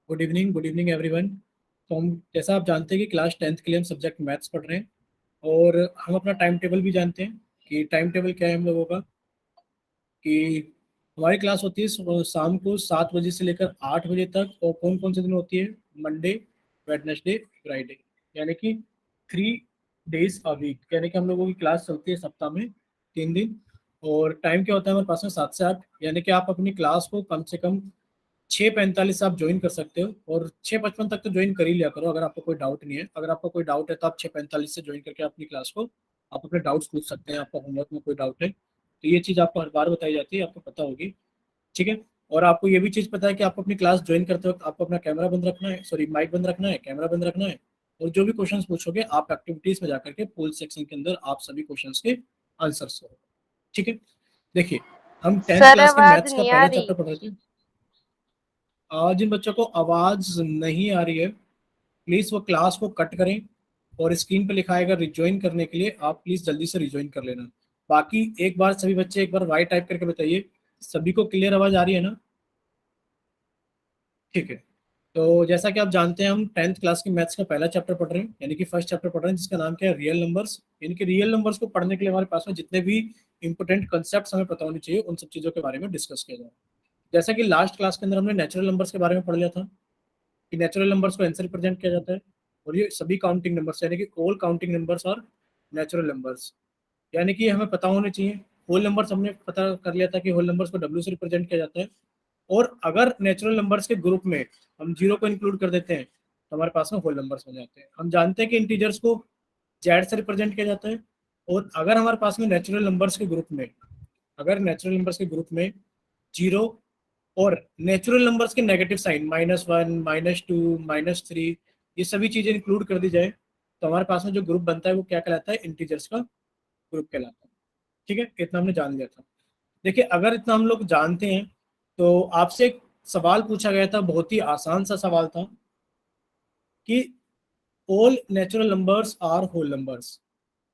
Good evening everyone. तो हम जैसा आप जानते हैं कि क्लास 10th के लिए हम सब्जेक्ट मैथ्स पढ़ रहे हैं और हम अपना टाइम टेबल भी जानते हैं कि टाइम टेबल क्या है हम लोगों का। कि हमारी क्लास होती है शाम को 7 बजे से लेकर 8 बजे तक। और कौन कौन से दिन होती है? मंडे, वेडनेसडे, फ्राइडे, यानी कि 3 days a वीक, यानी कि हम लोगों की क्लास चलती है सप्ताह में 3 दिन। और टाइम क्या होता है हमारे पास में? 7 से 8, यानी कि आप अपनी क्लास को कम से कम 6:45 आप ज्वाइन कर सकते हो और 6:55 तक तो ज्वाइन कर ही लिया करो। अगर आपको कोई डाउट नहीं है, अगर आपको कोई डाउट है तो आप 6:45 से ज्वाइन करके अपनी क्लास को आप अपने डाउट्स पूछ सकते हैं। आपका होमवर्क में कोई डाउट है तो ये चीज़ आपको हर बार बताई जाती है, आपको पता होगी, ठीक है। और आपको ये भी चीज़ पता है कि आपको अपनी क्लास ज्वाइन करते वक्त आपको अपना कैमरा बंद रखना है, सॉरी माइक बंद रखना है, कैमरा बंद रखना है। और जो भी क्वेश्चन पूछोगे आप एक्टिविटीज में जाकर के पोल सेक्शन के अंदर आप सभी क्वेश्चन के आंसर हो, ठीक है। देखिए, हम 10th सर क्लास के आवाज मैथ्स का नहीं आ पहला रही। चैप्टर पढ़ रहे थे। जिन बच्चों को आवाज नहीं आ रही है प्लीज वो क्लास को कट करें और स्क्रीन पे लिखा आएगा रिज्वाइन करने के लिए, आप प्लीज जल्दी से रिज्वाइन कर लेना। बाकी एक बार सभी बच्चे एक बार वाई टाइप करके बताइए, सभी को क्लियर आवाज आ रही है ना? ठीक है। तो जैसा कि आप जानते हैं हम 10th क्लास के मैथ्स का पहला चैप्टर पढ़ रहे हैं, यानी कि फर्स्ट चैप्टर पढ़ रहे हैं जिसका नाम क्या है? Real numbers. यानी कि रियल नंबर्स को पढ़ने के लिए हमारे पास में जितने भी इंपोर्टेंट कंसेप्ट हमें पता होने चाहिए उन सब चीजों के बारे में डिस्कस किया जाए। जैसा कि लास्ट क्लास के अंदर हमने नेचुरल नंबर्स के बारे में पढ़ लिया था कि नेचुरल नंबर्स को आंसर रिप्रेजेंट किया जाता है और ये सभी काउंटिंग नंबर्स यानी कि ऑल काउंटिंग नंबर्स और नेचुरल नंबर्स, यानी कि हमें पता होने चाहिए। होल नंबर्स हमने पता कर लिया था कि होल नंबर्स को डब्ल्यू से रिप्रेजेंट किया जाता है। और अगर नेचुरल नंबर्स के ग्रुप में हम जीरो को इंक्लूड कर देते हैं तो हमारे पास में होल नंबर्स हो जाते हैं। हम जानते हैं कि इंटीजर्स को जेड से रिप्रेजेंट किया जाता है। और अगर हमारे पास में नेचुरल नंबर्स के ग्रुप में, अगर नेचुरल नंबर्स के ग्रुप में जीरो और नेचुरल नंबर्स के नेगेटिव साइन -1, -2, -3, ये सभी चीजें इंक्लूड कर दी जाए तो हमारे पास में जो ग्रुप बनता है वो क्या कहलाता है? इंटीजर्स का ग्रुप कहलाता है, ठीक है। इतना हमने जान लिया था। देखिए, अगर इतना हम लोग जानते हैं तो आपसे एक सवाल पूछा गया था, बहुत ही आसान सा सवाल था कि all natural numbers are whole numbers,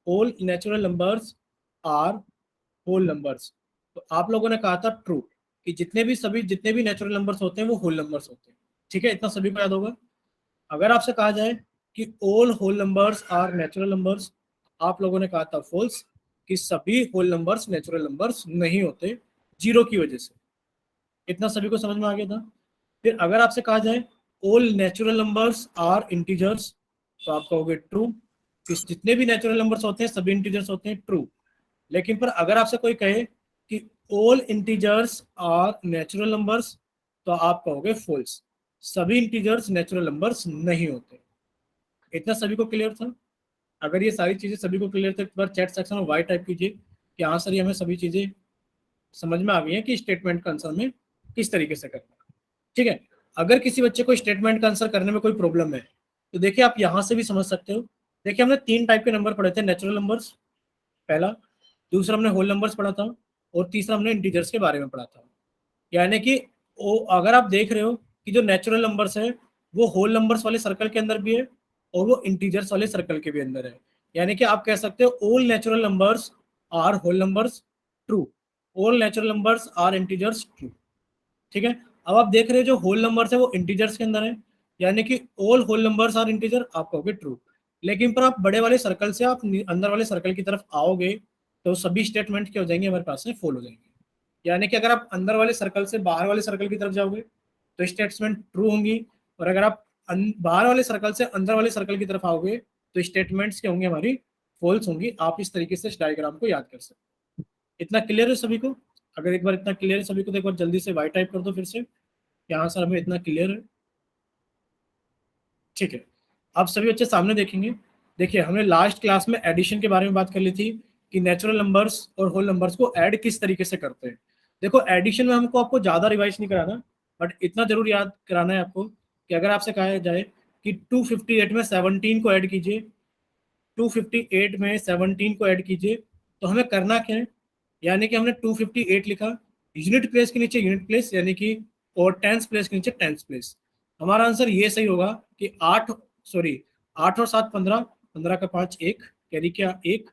all natural numbers are whole numbers. तो आप लोगों ने कहा था ट्रू, कि जितने भी नेचुरल नंबर्स होते हैं वो होल नंबर्स होते हैं, ठीक है। इतना सभी को याद होगा। अगर आपसे कहा जाए कि all whole numbers are natural numbers, आप लोगों ने कहा था फॉल्स, कि सभी होल नंबर्स नेचुरल नंबर्स नहीं होते जीरो की वजह से। इतना सभी को समझ में आ गया था। फिर अगर आपसे कहा जाए all natural numbers are integers, तो आप कहोगे ट्रू, कि जितने भी नेचुरल नंबर्स होते हैं सभी इंटीजर्स होते हैं, ट्रू। लेकिन पर अगर आपसे कोई कहे कि all integers are natural numbers, तो आप कहोगे फॉल्स, सभी इंटीजर्स नेचुरल नंबर्स नहीं होते। इतना सभी को क्लियर था? अगर ये सारी चीजें सभी को क्लियर थे, एक बार चैट सेक्शन में वाई टाइप कीजिए कि हाँ सर ये हमें सभी चीजें समझ में आ गई है कि स्टेटमेंट का आंसर में किस तरीके से करना है, ठीक है। अगर किसी बच्चे को स्टेटमेंट का आंसर करने में कोई प्रॉब्लम है तो देखिए आप यहां से भी समझ सकते हो। देखिए, हमने 3 टाइप के नंबर पढ़े थे, नेचुरल नंबर्स पहला, दूसरा हमने होल नंबर्स पढ़ा था और तीसरा हमने इंटीजर्स के बारे में पढ़ा था। यानी कि अगर आप देख रहे हो कि जो नेचुरल नंबर्स है वो होल नंबर्स वाले सर्कल के अंदर भी है और वो इंटीजर्स वाले सर्कल के भी अंदर है। यानी कि आप कह सकते हो all natural numbers are whole numbers, true. All natural numbers are integers, true, ठीक है। अब आप देख रहे हो जो होल नंबर्स है वो इंटीजर्स के अंदर है, यानी कि all whole numbers are integer, आप कहोगे ट्रू। लेकिन पर आप बड़े वाले सर्कल से आप अंदर वाले सर्कल की तरफ आओगे तो सभी स्टेटमेंट क्या हो जाएंगे हमारे पास में? फॉल हो जाएंगे। यानी कि अगर आप अंदर वाले सर्कल से बाहर वाले सर्कल की तरफ जाओगे तो स्टेटमेंट ट्रू होंगी, और अगर आप बाहर वाले सर्कल से अंदर वाले सर्कल की तरफ आओगे तो स्टेटमेंट्स क्या होंगे? हमारी फॉल्स होंगी। आप इस तरीके से इस डायग्राम को याद कर सकते हैं। इतना क्लियर है सभी को? अगर एक बार इतना क्लियर है सभी को तो एक बार जल्दी से वाई टाइप कर दो फिर से, यहाँ सर हमें इतना क्लियर है, ठीक है। आप सभी बच्चे सामने देखेंगे। देखिए, हमने लास्ट क्लास में एडिशन के बारे में बात कर ली थी कि नेचुरल नंबर्स और होल नंबर्स को ऐड किस तरीके से करते हैं। देखो, एडिशन में हमको आपको ज्यादा रिवाइज नहीं कराना, बट इतना जरूर याद कराना है आपको कि अगर आपसे कहा जाए कि 258 में 17 को ऐड कीजिए, 258 में 17 को ऐड कीजिए, तो हमें करना क्या है? यानी कि हमने 258 लिखा, यूनिट प्लेस के नीचे यूनिट प्लेस, यानी कि और टेंस प्लेस के नीचे टेंस प्लेस। हमारा आंसर ये सही होगा कि 8 और 7 15, 15 का 5 1, कैरी क्या 1,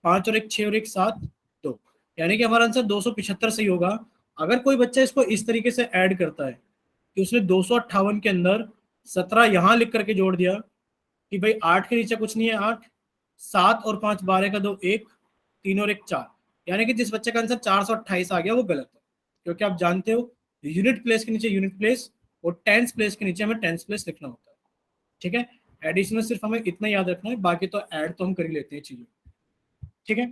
5 और 1 6 और 1 7 2, यानी कि हमारा आंसर 275 सही होगा। अगर कोई बच्चा इसको इस तरीके से ऐड करता है कि उसने 258 के अंदर 17 यहां लिख करके जोड़ दिया कि भाई 8 के नीचे कुछ नहीं है, 8, 7 और 5 12 का 2 1, 3 और 1 4, यानी कि जिस बच्चे का आंसर 428 आ गया वो गलत है, क्योंकि आप जानते हो यूनिट प्लेस के नीचे यूनिट प्लेस और टेंस प्लेस के नीचे हमें टेंस प्लेस लिखना होता है। ठीक है, एडिशनल सिर्फ हमें इतना याद रखना है, बाकी तो ऐड तो हम कर ही लेते हैं चीजें। ठीक है,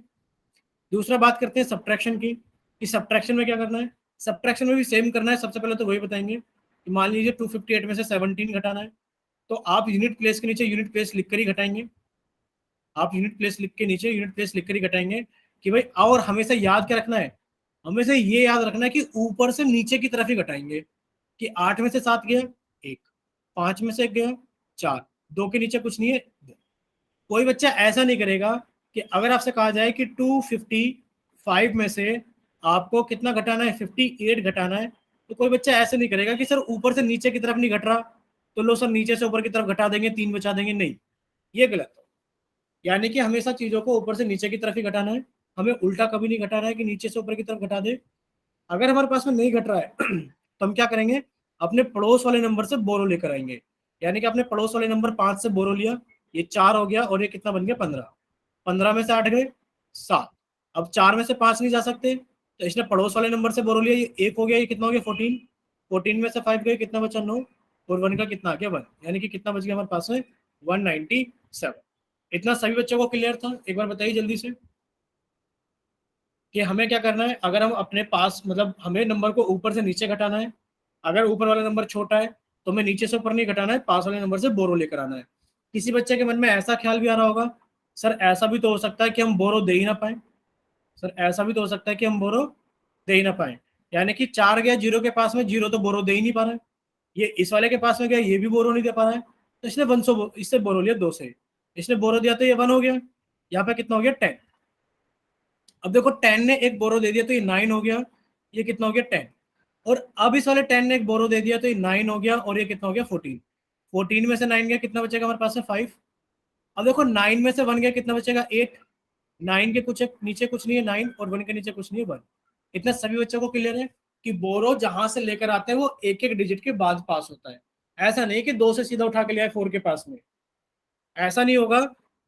दूसरा बात करते हैं सब्ट्रैक्शन की, कि सब्ट्रैक्शन में क्या करना है। सब्ट्रैक्शन में भी सेम करना है। सबसे पहले तो वही बताएंगे कि मान लीजिए 258 में से 17 घटाना है, तो आप यूनिट प्लेस के नीचे यूनिट प्लेस लिख कर ही घटाएंगे। आप यूनिट प्लेस लिख के नीचे यूनिट प्लेस लिख कर ही घटाएंगे कि भाई, और हमेशा याद क्या रखना है, हमेशा ये याद रखना है कि ऊपर से नीचे की तरफ ही घटाएंगे, कि 8 में से 7 गया 1, 5 में से 1 गया 4, 2 के नीचे कुछ नहीं है 2। कोई बच्चा ऐसा नहीं करेगा कि अगर आपसे कहा जाए कि 255 में से आपको कितना घटाना है, 58 घटाना है, तो कोई बच्चा ऐसे नहीं करेगा कि सर ऊपर से नीचे की तरफ नहीं घट रहा, तो लो सर नीचे से ऊपर की तरफ घटा देंगे, 3 बचा देंगे। नहीं, ये गलत है। यानी कि हमेशा चीजों को ऊपर से नीचे की तरफ ही घटाना है, हमें उल्टा कभी नहीं घटाना है कि नीचे से ऊपर की तरफ घटा दे। अगर हमारे पास में नहीं घट रहा है तो हम क्या करेंगे, अपने पड़ोस वाले नंबर से बोरो लेकर आएंगे। यानी कि अपने पड़ोस वाले नंबर 5 से बोरो लिया, ये 4 हो गया और ये कितना बन गया 15। 15 में से 8 गए 7। अब 4 में से 5 नहीं जा सकते, तो इसने पड़ोस वाले नंबर से बोरो लिया, ये 1 हो गया, ये कितना हो गया 14। 14 में से 5 गए, कितना बचा 9, और 1 का कितना आ गया 1, यानी कि कितना बच गया हमारे पास में 197। इतना सभी बच्चों को क्लियर था? एक बार बताइए जल्दी से कि हमें क्या करना है। अगर हम अपने पास मतलब हमें नंबर को ऊपर से नीचे घटाना है, अगर ऊपर वाला नंबर छोटा है तो हमें नीचे से ऊपर नहीं घटाना है, पास वाले नंबर से बोरो लेकर आना है। किसी बच्चे के मन में ऐसा ख्याल भी आ रहा होगा, सर ऐसा भी तो हो सकता है कि हम बोरो दे ही ना पाए। सर ऐसा भी तो हो सकता है कि हम बोरो दे ही ना पाए, यानी कि 4 गया 0 के पास में, 0 तो बोरो दे ही नहीं पा रहा है। ये इस वाले के पास में गया, ये भी बोरो नहीं दे पा रहा है, तो इसने 100 इससे बोरो लिया 2 से, इसने बोरो दिया तो ये 1 हो गया। यहाँ पे कितना हो गया 10। अब देखो 10 ने एक बोरो दे दिया तो ये 9 हो गया, ये कितना हो गया 10। और अब इस वाले 10 ने एक बोरो दे दिया तो ये 9 हो गया, और ये कितना हो गया 14। 14 में से 9 गया, कितना बचेगा हमारे पास में 5। अब देखो 9 में से 1 गया, कितना बचेगा 8। 9 के कुछ नीचे कुछ नहीं है 9, और 1 के नीचे कुछ नहीं है 1। इतना सभी बच्चों को क्लियर है कि बोरो जहां से लेकर आते हैं वो एक एक डिजिट के बाद पास होता है। ऐसा नहीं कि 2 से सीधा उठा के ले आए 4 के पास में। ऐसा नहीं होगा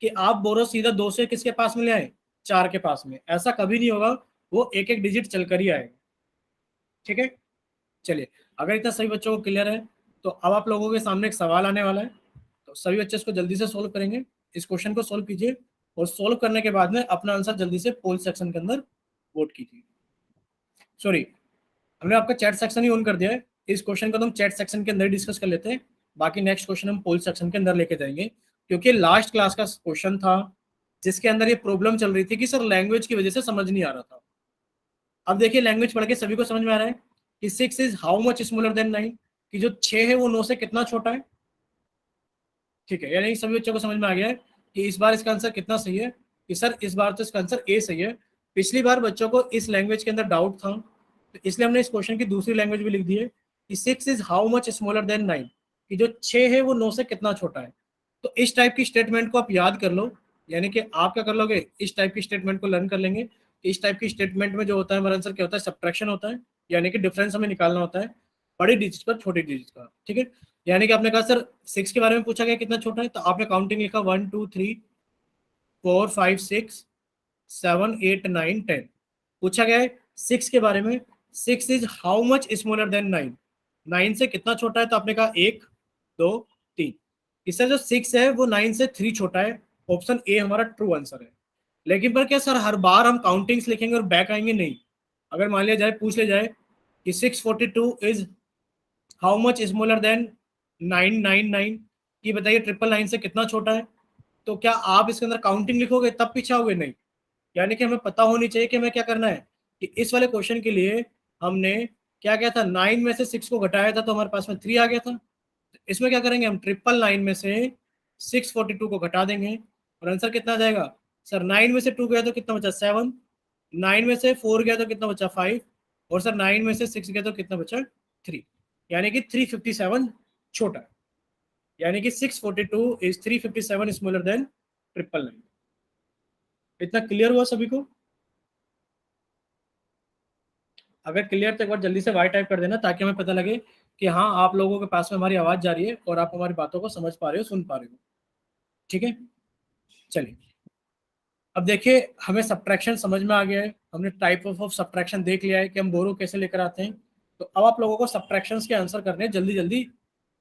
कि आप बोरो सीधा 2 से किसके पास में ले आए, 4 के पास में, ऐसा कभी नहीं होगा। वो एक एक डिजिट चलकर ही आएगा। ठीक है, चलिए, अगर इतना सभी बच्चों को क्लियर है तो अब आप लोगों के सामने एक सवाल आने वाला है, तो सभी बच्चे इसको जल्दी से सोल्व करेंगे। इस क्वेश्चन को सोल्व कीजिए, और सोल्व करने के बाद में अपना आंसर जल्दी से पोल सेक्शन के अंदर वोट कीजिए। सॉरी, हमने आपका चैट सेक्शन ही ऑन कर दिया है। इस क्वेश्चन को तो हम चैट सेक्शन के अंदर डिस्कस कर लेते हैं, बाकी नेक्स्ट क्वेश्चन हम पोल सेक्शन के अंदर लेके जाएंगे, क्योंकि लास्ट क्लास का क्वेश्चन था जिसके अंदर ये प्रॉब्लम चल रही थी कि सर लैंग्वेज की वजह से समझ नहीं आ रहा था। अब देखिए लैंग्वेज पढ़ के सभी को समझ में आ रहा है कि 6 is how much smaller than 9, कि जो 6 है वो 9 से कितना छोटा है। ठीक है, यानी सभी बच्चों को समझ में आ गया है कि इस बार इसका आंसर कितना सही है, कि सर इस बार तो इसका आंसर ए सही है। पिछली बार बच्चों को इस लैंग्वेज के अंदर डाउट था, तो इसलिए हमने इस क्वेश्चन की दूसरी लैंग्वेज भी लिख दी है कि 6 is how much smaller than 9, कि जो 6 है वो 9 से कितना छोटा है। तो इस टाइप की स्टेटमेंट को आप याद कर लो, यानी कि आप क्या कर लोगे, इस टाइप की स्टेटमेंट को लर्न कर लेंगे। इस टाइप की स्टेटमेंट में जो होता है हमारा आंसर क्या होता है, सब्ट्रैक्शन होता है, यानी कि डिफरेंस हमें निकालना होता है बड़ी डिजिट पर छोटी डिजिट का। ठीक है, यानी कि आपने कहा सर 6 के बारे में पूछा गया कितना छोटा है, तो आपने काउंटिंग लिखा 1 2 3 4 5 6 7 8 9 10। पूछा गया है 6 के बारे में, 6 is how much smaller than 9, 9 से कितना छोटा है, तो आपने कहा 1 2 3। इससे जो 6 है वो 9 से 3 छोटा है। ऑप्शन ए हमारा ट्रू आंसर है। लेकिन पर क्या सर हर बार हम काउंटिंग्स लिखेंगे और बैक आएंगे? नहीं। अगर मान लिया जाए, पूछ लिया जाए कि 642 is how much smaller than 999, ये बताइए 999 से कितना छोटा है, तो क्या आप इसके अंदर काउंटिंग लिखोगे तब पीछे आओगे? नहीं। यानी कि हमें पता होनी चाहिए कि हमें क्या करना है, कि इस वाले क्वेश्चन के लिए हमने क्या किया था, 9 में से 6 को घटाया था तो हमारे पास में 3 आ गया था। इसमें क्या करेंगे हम, 999 में से 642 को घटा देंगे, और आंसर कितना आ जाएगा सर, 9 में से 2 गया तो कितना बचा 7, 9 में से 4 गया तो कितना बचा 5, और सर 9 में से 6 गया तो कितना बचा 3, यानी कि 357 छोटा है। यानी कि 642 इज 357 स्मॉलर देन 999। इतना क्लियर हुआ सभी को? अगर क्लियर तो एक बार जल्दी से वाई टाइप कर देना ताकि हमें पता लगे कि हाँ आप लोगों के पास में हमारी आवाज जा रही है और आप हमारी बातों को समझ पा रहे हो, सुन पा रहे हो। ठीक है, चलिए अब देखिए हमें सब्ट्रैक्शन समझ में आ गया है, हमने टाइप ऑफ सब्ट्रैक्शन देख लिया है कि हम बोरो कैसे लेकर आते हैं। तो अब आप लोगों को सब्ट्रैक्शंस के आंसर करने हैं जल्दी जल्दी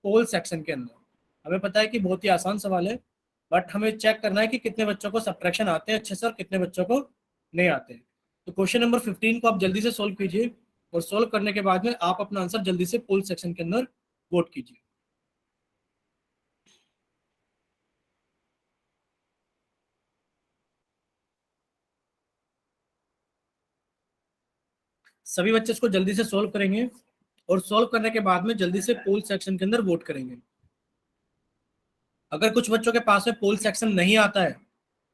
पोल सेक्शन के अंदर। हमें पता है कि बहुत ही आसान सवाल है, बट हमें चेक करना है कि कितने बच्चों को सब्ट्रैक्शन आते हैं अच्छे से और कितने बच्चों को नहीं आते हैं। तो क्वेश्चन नंबर 15 को आप जल्दी से सोल्व कीजिए और सोल्व करने के बाद में आप अपना आंसर जल्दी से पोल सेक्शन के अंदर वोट कीजिए। सभी बच्चे इसको जल्दी से सोल्व करेंगे और सोल्व करने के बाद में जल्दी से पोल सेक्शन के अंदर वोट करेंगे। अगर कुछ बच्चों के पास में पोल सेक्शन नहीं आता है,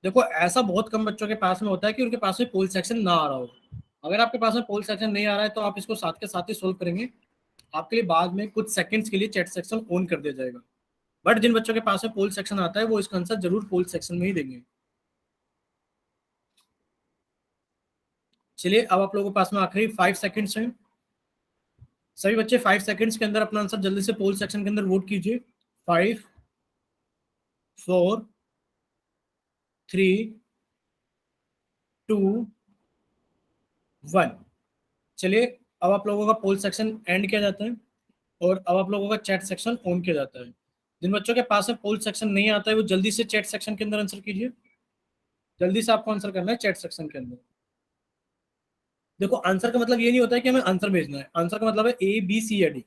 देखो ऐसा बहुत कम बच्चों के पास में होता है कि उनके पास में पोल सेक्शन ना आ रहा हो। अगर आपके पास में पोल सेक्शन नहीं आ रहा है तो आप इसको साथ के साथ ही सोल्व करेंगे, आपके लिए बाद में कुछ सेकंड्स के लिए चैट सेक्शन ऑन कर दिया जाएगा। बट जिन बच्चों के पास में पोल सेक्शन आता है वो इसका आंसर जरूर पोल सेक्शन में ही देंगे। चलिए अब आप लोगों के पास में आखिरी 5 सेकंड्स हैं। सभी बच्चे 5 सेकंड्स के अंदर अपना आंसर जल्दी से पोल सेक्शन के अंदर वोट कीजिए। 5, 4, 3, 2, 1। चलिए अब आप लोगों का पोल सेक्शन एंड किया जाता है और अब आप लोगों का चैट सेक्शन ऑन किया जाता है। जिन बच्चों के पास में पोल सेक्शन नहीं आता है वो जल्दी से चैट सेक्शन के अंदर आंसर कीजिए। जल्दी से आपको आंसर करना है चैट सेक्शन के अंदर। देखो आंसर का मतलब ये नहीं होता है कि हमें आंसर भेजना है, आंसर का मतलब है ए बी सी या डी।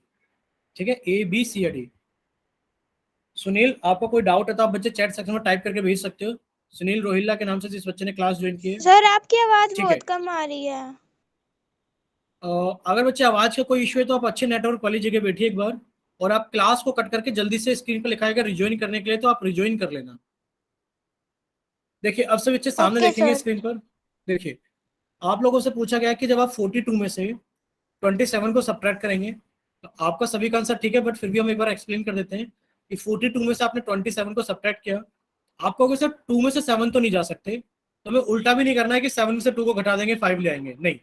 ठीक है, ए बी सी या डी। सुनील आपको कोई डाउट है तो आप बच्चे चैट सेक्शन में टाइप करके भेज सकते हो। सुनील रोहिल्ला के नाम से जिस बच्चे ने क्लास ज्वाइन की है। सर आपकी आवाज ठीक है, बहुत कम आ रही है। अगर बच्चे आवाज का कोई इशू है तो आप अच्छे नेटवर्क वाली जगह बैठिए एक बार, और आप क्लास को कट करके जल्दी से स्क्रीन पर लिखा है रिज्वाइन करने के लिए, तो आप रिज्वाइन कर लेना। देखिए अब से बच्चे सामने ओके देखेंगे सर। स्क्रीन पर। देखिए आप लोगों से पूछा गया है कि जब आप 42 में से 27 को सब्ट्रैक्ट करेंगे, तो आपका सभी का आंसर ठीक है, बट फिर भी हम एक बार एक्सप्लेन कर देते हैं कि 42 में से आपने 27 को सब्ट्रैक्ट किया। आप कहोगे सर 2 में से 7 तो नहीं जा सकते, तो हमें उल्टा भी नहीं करना है कि 7 में से 2 को घटा देंगे 5 ले आएंगे, नहीं।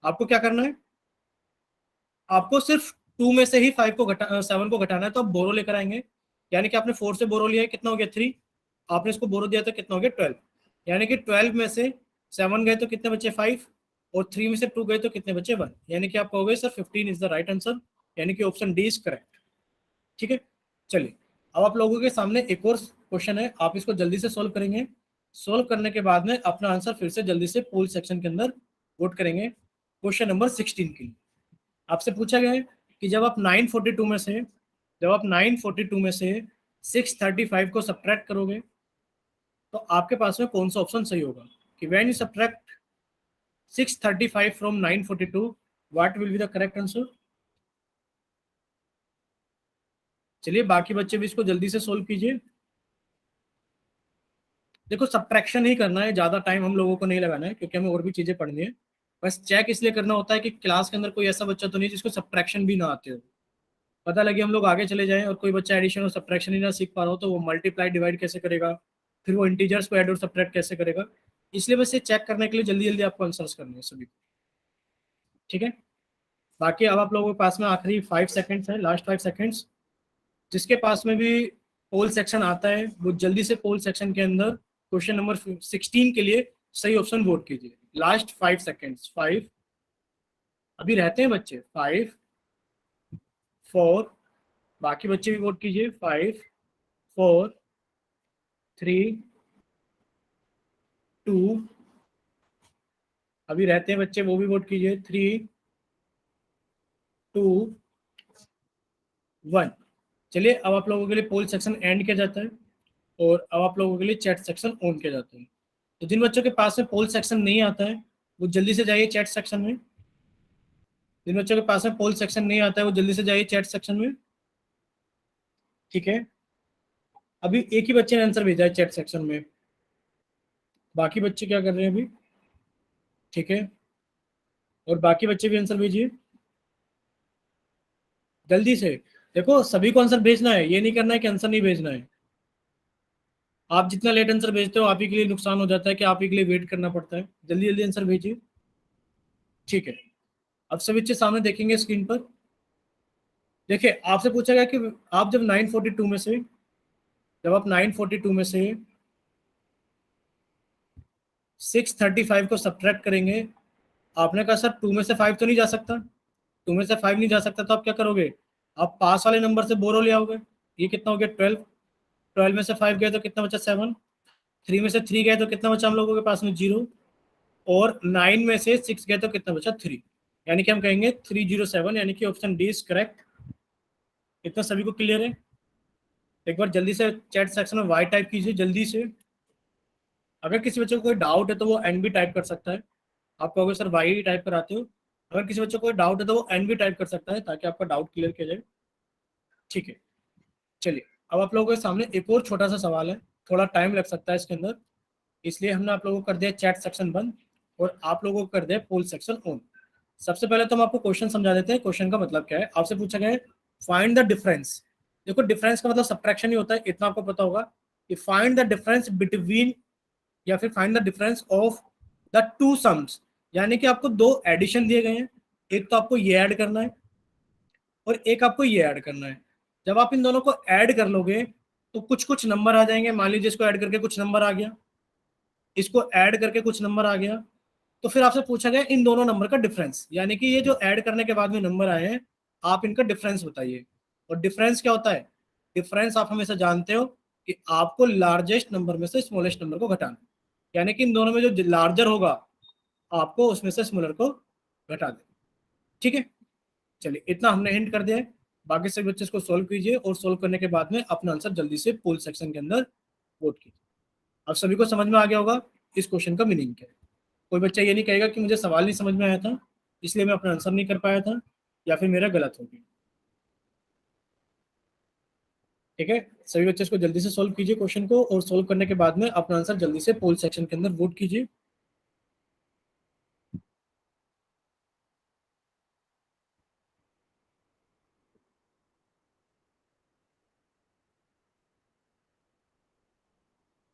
आपको क्या करना है, आपको सिर्फ 2 में से ही 5 को घटा 7 को घटाना है। तो आप बोरो लेकर आएंगे, यानी कि आपने 4 से बोरो लिया है, कितना हो गया 3। आपने इसको बोरो दिया तो कितना हो गया 12, यानी कि 12 में से 7 गए तो कितने बचे 5, और 3 में से 2 गए तो कितने बचे 1, यानी कि आप कहोगे sir 15 is the right answer, यानी कि ऑप्शन डी इज करेक्ट। ठीक है, चलिए अब आप लोगों के सामने एक और क्वेश्चन है, आप इसको जल्दी से सोल्व करेंगे। सोल्व करने के बाद में अपना आंसर फिर से जल्दी से पोल सेक्शन के अंदर वोट करेंगे। क्वेश्चन नंबर 16 के लिए आपसे पूछा गया है कि जब आप 942 में से 635 को सब्ट्रैक्ट करोगे तो आपके पास में कौन सा ऑप्शन सही होगा, कि when you subtract 635 from 942 what will be the correct answer. चलिए बाकी बच्चे भी इसको जल्दी से सोल्व कीजिए। देखो सब्ट्रैक्शन ही करना है, ज्यादा टाइम हम लोगों को नहीं लगाना है क्योंकि हमें और भी चीजें पढ़नी है। बस चेक इसलिए करना होता है कि क्लास के अंदर कोई ऐसा बच्चा तो नहीं जिसको सब्ट्रैक्शन भी ना आते हो। पता लगे हम लोग आगे चले जाएं और कोई बच्चा एडिशन और सब्ट्रैक्शन ही ना सीख पा रहा हो, तो वो मल्टीप्लाई डिवाइड कैसे करेगा, फिर वो इंटीजर्स को ऐड और सब्ट्रैक्ट कैसे करेगा। इसलिए बस ये चेक करने के लिए जल्दी जल्दी आपको आंसर्स करने हैं सभी। ठीक है, बाकी अब आप लोगों के पास में आखिरी 5 सेकंड्स है, लास्ट 5 सेकंड्स। जिसके पास में भी पोल सेक्शन आता है वो जल्दी से पोल सेक्शन के अंदर क्वेश्चन नंबर 16 के लिए सही ऑप्शन वोट कीजिए। लास्ट 5 सेकंड्स, 5, अभी रहते हैं बच्चे, 5, 4, बाकी बच्चे भी वोट कीजिए, 5, 4, 3, 2, अभी रहते हैं बच्चे वो भी वोट कीजिए, 3, 2, 1। चलिए अब आप लोगों के लिए पोल सेक्शन एंड किया जाता है और अब आप लोगों के लिए चैट सेक्शन ऑन किया जाता है। तो जिन बच्चों के पास में पोल सेक्शन नहीं आता है वो जल्दी से जाइए चैट सेक्शन में। जिन बच्चों के पास में पोल सेक्शन नहीं आता है वो जल्दी से जाइए चैट सेक्शन में। ठीक है, अभी एक ही बच्चे ने आंसर भेजा है चैट सेक्शन में, बाकी बच्चे क्या कर रहे हैं अभी। ठीक है, और बाकी बच्चे भी आंसर भेजिए जल्दी से। देखो सभी को आंसर भेजना है, ये नहीं करना है कि आंसर नहीं भेजना है। आप जितना लेट आंसर भेजते हो आप ही के लिए नुकसान हो जाता है कि आप ही के लिए वेट करना पड़ता है। जल्दी जल्दी आंसर भेजिए। ठीक है, अब सभी बच्चे सामने देखेंगे स्क्रीन पर। देखिए आपसे पूछा गया कि आप जब 942 में से, जब आप 942 में से 635 को सब्ट्रैक्ट करेंगे, आपने कहा सर 2 में से 5 तो नहीं जा सकता, 2 में से 5 नहीं जा सकता, तो आप क्या करोगे, आप पास वाले नंबर से बोरो ले आओगे। ये कितना हो गया 12, 12 में से 5 गए तो कितना बचा 7, 3 में से 3 गए तो कितना बचा हम लोगों के पास में 0, और 9 में से 6 गए तो कितना बचा 3, यानी कि हम कहेंगे 307, यानी कि ऑप्शन डी इज करेक्ट। इतना सभी को क्लियर है? एक बार जल्दी से चैट सेक्शन में वाई टाइप कीजिए जल्दी से। अगर किसी बच्चे को कोई डाउट है तो वो एन भी टाइप कर सकता है। आप कहोगे सर वाई टाइप कराते हो, अगर किसी बच्चे को कोई डाउट है तो वो एन भी टाइप कर सकता है ताकि आपका डाउट क्लियर किया जाए। ठीक है, चलिए अब आप लोगों के सामने एक और छोटा सा सवाल है, थोड़ा टाइम लग सकता है इसके अंदर, इसलिए हमने आप लोगों को कर दिया चैट सेक्शन बंद और आप लोगों को कर दिया पोल सेक्शन ऑन। सबसे पहले तो हम आपको क्वेश्चन समझा देते हैं। क्वेश्चन का मतलब क्या है, आपसे पूछा गया है फाइंड द डिफरेंस। देखो डिफरेंस का मतलब सब्ट्रैक्शन ही होता है, इतना आपको पता होगा कि फाइंड द डिफरेंस बिटवीन, या फिर find the difference of the two sums, यानी कि आपको दो एडिशन दिए गए हैं, एक तो आपको ये ऐड करना है और एक आपको ये ऐड करना है। जब आप इन दोनों को ऐड कर लोगे तो कुछ कुछ नंबर आ जाएंगे। मान लीजिए इसको ऐड करके कुछ नंबर आ गया, इसको ऐड करके कुछ नंबर आ गया, तो फिर आपसे पूछा गया इन दोनों नंबर का डिफरेंस, यानी कि ये जो ऐड करने के बाद में नंबर आए हैं आप इनका डिफरेंस बताइए। और डिफरेंस क्या होता है, डिफरेंस आप हमेशा जानते हो कि आपको लार्जेस्ट नंबर में से स्मॉलेस्ट नंबर को घटाना, यानी कि इन दोनों में जो लार्जर होगा आपको उसमें से स्मॉलर को घटा दे। ठीक है, चलिए इतना हमने हिंट कर दिया है। बाकी सभी बच्चे इसको सोल्व कीजिए और सोल्व करने के बाद में अपना आंसर जल्दी से पोल सेक्शन के अंदर वोट कीजिए। अब सभी को समझ में आ गया होगा इस क्वेश्चन का मीनिंग क्या है। कोई बच्चा ये नहीं कहेगा कि मुझे सवाल नहीं समझ में आया था इसलिए मैं अपना आंसर नहीं कर पाया था, या फिर मेरा गलत हो गया। ठीक है, सभी बच्चे इसको जल्दी से सोल्व कीजिए क्वेश्चन को, और सोल्व करने के बाद में अपना आंसर जल्दी से पोल सेक्शन के अंदर वोट कीजिए।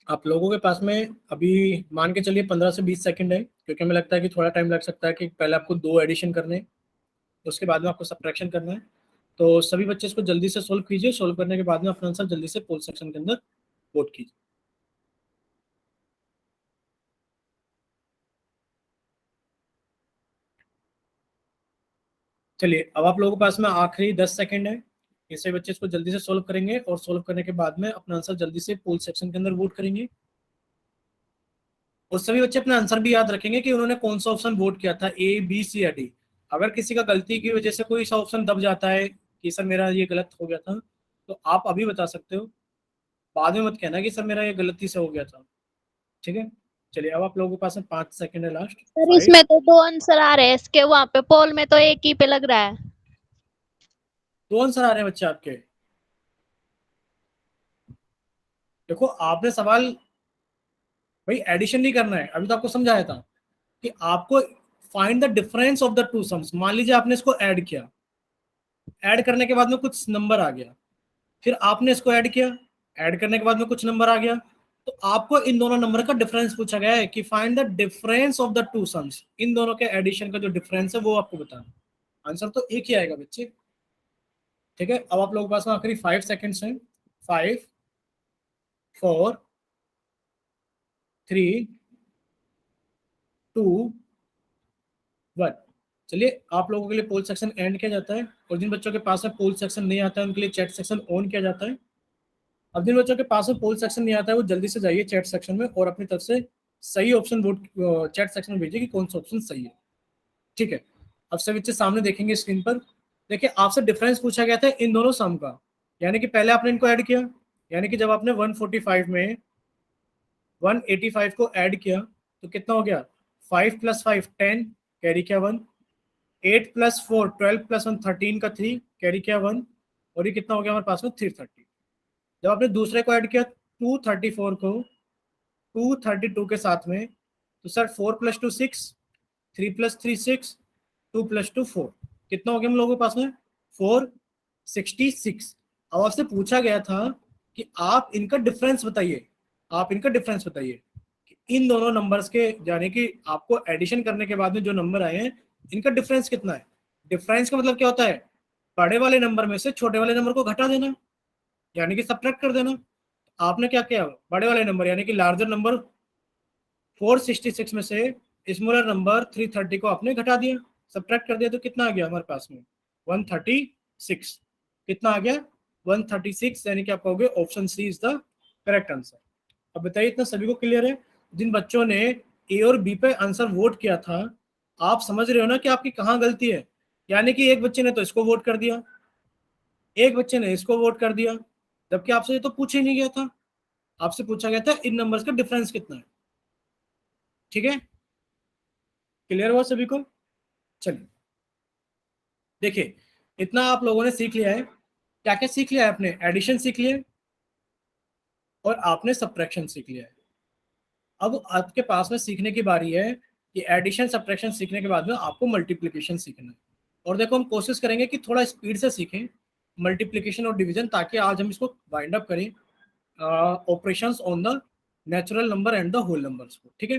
आप लोगों के पास में अभी मान के चलिए 15 से 20 सेकंड है, क्योंकि हमें लगता है कि थोड़ा टाइम लग सकता है कि पहले आपको दो एडिशन करने हैं, उसके बाद में आपको सब्ट्रैक्शन करना है। तो सभी बच्चे इसको जल्दी से सोल्व कीजिए, सोल्व करने के बाद में अपना आंसर जल्दी से पोल सेक्शन के अंदर वोट कीजिए। चलिए अब आप लोगों के पास में आखिरी 10 सेकंड है, इससे बच्चे इसको जल्दी से सोल्व करेंगे और सोल्व करने के बाद में अपना आंसर जल्दी से पोल सेक्शन के अंदर वोट करेंगे। और सभी बच्चे अपना आंसर भी याद रखेंगे कि उन्होंने कौन सा ऑप्शन वोट किया था, ए बी सी या डी। अगर किसी का गलती की वजह से कोई सा ऑप्शन दब जाता है कि सर मेरा ये गलत हो गया था, तो आप अभी बता सकते हो, बाद में मत कहना कि सर मेरा ये गलती से हो गया था। ठीक है, चलिए अब आप लोगों के पास में 5 सेकंड है लास्ट। सर 5, इसमें तो दो आंसर आ रहे हैं, इसके वहां पे पोल में तो एक ही पे लग रहा है। 2 आंसर आ रहे हैं बच्चे आपके। देखो आपने सवाल, भाई एडिशन नहीं करना है, अभी तो आपको समझाया था कि आपको find the difference of the two sums. मान लीजिए आपने इसको ऐड किया, ऐड करने के बाद में कुछ नंबर आ गया, फिर आपने इसको ऐड किया, ऐड करने के बाद में कुछ नंबर आ गया, तो आपको इन दोनों नंबर का डिफरेंस पूछा गया है कि find the difference of the two sums. इन दोनों के एडिशन का जो डिफरेंस है वो आपको बताना। आंसर तो एक ही आएगा बच्चे। ठीक है, अब आप लोगों के पास में आखिरी 5 सेकंड्स हैं। 5, 4, 3, 2, 1। चलिए आप लोगों के लिए पोल सेक्शन एंड किया जाता है, और जिन बच्चों के पास में पोल सेक्शन नहीं आता है उनके लिए चैट सेक्शन ऑन किया जाता है। अब जिन बच्चों के पास में पोल सेक्शन नहीं आता है वो जल्दी से जाइए चैट सेक्शन में और अपनी तरफ से सही ऑप्शन वोट चैट सेक्शन में भेजिए कि कौन सा ऑप्शन सही है। ठीक है, अब सभी बच्चे सामने देखेंगे स्क्रीन पर। देखिए आपसे डिफरेंस पूछा गया था इन दोनों सम का, यानी कि पहले आपने इनको ऐड किया, यानी कि जब आपने 145 में 185 को ऐड किया तो कितना हो गया, 5 + 5 10, कैरी किया 1, 8 + 4 12 + 1 13 का 3, कैरी किया 1, और ये कितना हो गया हमारे पास में 330। जब आपने दूसरे को ऐड किया 234 को 232 के साथ में, तो सर 4 + 2 6, 3 + 3 6, 2 + 2 4, कितना हो गया हम लोगों के पास में 466। अब आपसे पूछा गया था कि आप इनका डिफरेंस बताइए, आप इनका डिफरेंस बताइए कि इन दोनों नंबर्स के, यानी कि आपको एडिशन करने के बाद में जो नंबर आए हैं इनका डिफरेंस कितना है। डिफरेंस का मतलब क्या होता है, बड़े वाले नंबर में से छोटे वाले नंबर को घटा देना, यानी कि सब्ट्रैक्ट कर देना। आपने क्या किया, बड़े वाले नंबर यानी कि लार्जर नंबर 466 में से स्मॉलर नंबर 330 को आपने घटा दिया, सब्ट्रैक्ट कर दिया, तो कितना आ गया हमारे पास में 136। कितना आ गया 136, यानी कि आप कहोगे option C is the correct answer. अब बताइए इतना सभी को क्लियर है? जिन बच्चों ने ए और बी पे आंसर वोट किया था, आप समझ रहे हो ना कि आपकी कहाँ गलती है। यानी कि एक बच्चे ने तो इसको वोट कर दिया, एक बच्चे ने इसको वोट कर दिया, जबकि आपसे ये तो पूछा ही नहीं गया था। आपसे पूछा गया था इन नंबर्स का डिफरेंस कितना है। ठीक है, क्लियर हुआ सभी को? चलिए देखिए, इतना आप लोगों ने सीख लिया है। क्या क्या सीख लिया है आपने? एडिशन सीख लिया है और आपने सब्ट्रैक्शन सीख लिया है। अब आपके पास में सीखने की बारी है कि एडिशन सब्ट्रैक्शन सीखने के बाद में आपको मल्टीप्लिकेशन सीखना है। और देखो हम कोशिश करेंगे कि थोड़ा स्पीड से सीखें मल्टीप्लिकेशन और डिवीजन, ताकि आज हम इसको वाइंड अप करें operations on the natural number and the whole numbers को। ठीक है,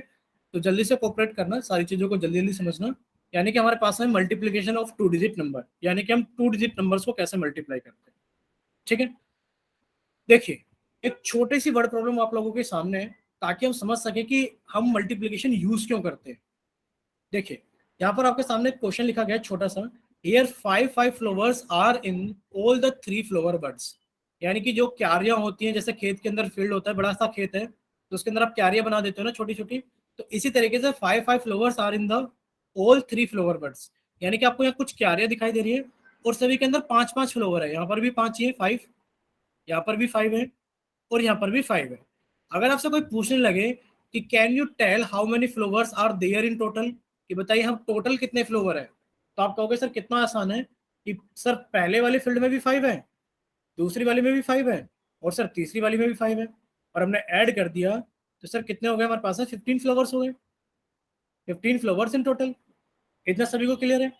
तो जल्दी से कोऑपरेट करना, सारी चीजों को जल्दी जल्दी समझना। यानी कि हमारे पास है मल्टीप्लिकेशन ऑफ 2 डिजिट नंबर, यानी कि हम 2 डिजिट नंबर्स को कैसे मल्टीप्लाई करते हैं। ठीक है, देखिए एक छोटी सी वर्ड प्रॉब्लम आप लोगों के सामने है, ताकि हम समझ सके कि हम मल्टीप्लिकेशन यूज क्यों करते हैं। देखिए यहाँ पर आपके सामने एक क्वेश्चन लिखा गया है छोटा सा, here 5 flowers are in all the 3 flower buds. यानी कि जो क्यारियां होती हैं, जैसे खेत के अंदर फील्ड होता है, बड़ा सा खेत है तो उसके अंदर आप क्यारियां बना देते हो ना छोटी छोटी, तो इसी तरीके से 5 flowers are in the all 3 flower buds. यानी कि आपको यहाँ कुछ क्यारियां दिखाई दे रही है और सभी के अंदर 5 फ्लावर है। यहाँ पर भी 5 ही है, 5, यहाँ पर भी 5 है और यहाँ पर भी 5 है। अगर आपसे कोई पूछने लगे कि can you tell how many flowers are there in total, कि बताइए हम टोटल कितने फ्लावर है, तो आप कहोगे सर कितना आसान है कि सर पहले वाले फील्ड में भी 5 है, दूसरी वाली में भी 5 है और सर तीसरी वाली में भी 5 है, और हमने ऐड कर दिया तो सर कितने हो गए हमारे पास में 15 फ्लावर्स हो गए, 15 फ्लावर्स इन टोटल। इतना सभी को क्लियर है?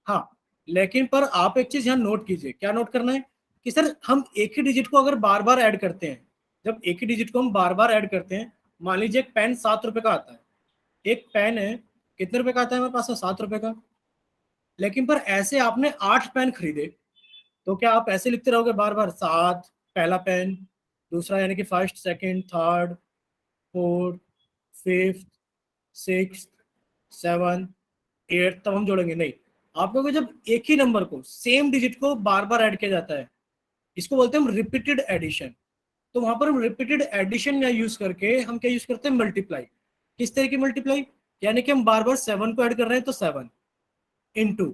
हाँ, लेकिन पर आप एक चीज यहाँ नोट कीजिए, क्या नोट करना है कि सर हम एक ही डिजिट को अगर बार बार ऐड करते हैं, जब एक ही डिजिट को हम बार बार ऐड करते हैं, मान लीजिए एक पेन 7 रुपए का आता है, एक पेन है कितने रुपए का आता है हमारे पास में 7 रुपए का, लेकिन पर ऐसे आपने 8 पेन खरीदे, तो क्या आप ऐसे लिखते रहोगे बार बार 7 पहला पेन, दूसरा यानी कि first second third fourth fifth six seven eight, तब हम जोड़ेंगे नहीं। आप लोग जब एक ही नंबर को सेम डिजिट को बार बार ऐड किया जाता है, इसको बोलते हैं हम रिपीटेड एडिशन। तो वहां पर हम रिपीटेड एडिशन या यूज करके हम क्या यूज करते हैं, मल्टीप्लाई। किस तरह की मल्टीप्लाई, यानी कि हम बार बार 7 को ऐड कर रहे हैं तो 7 इंटू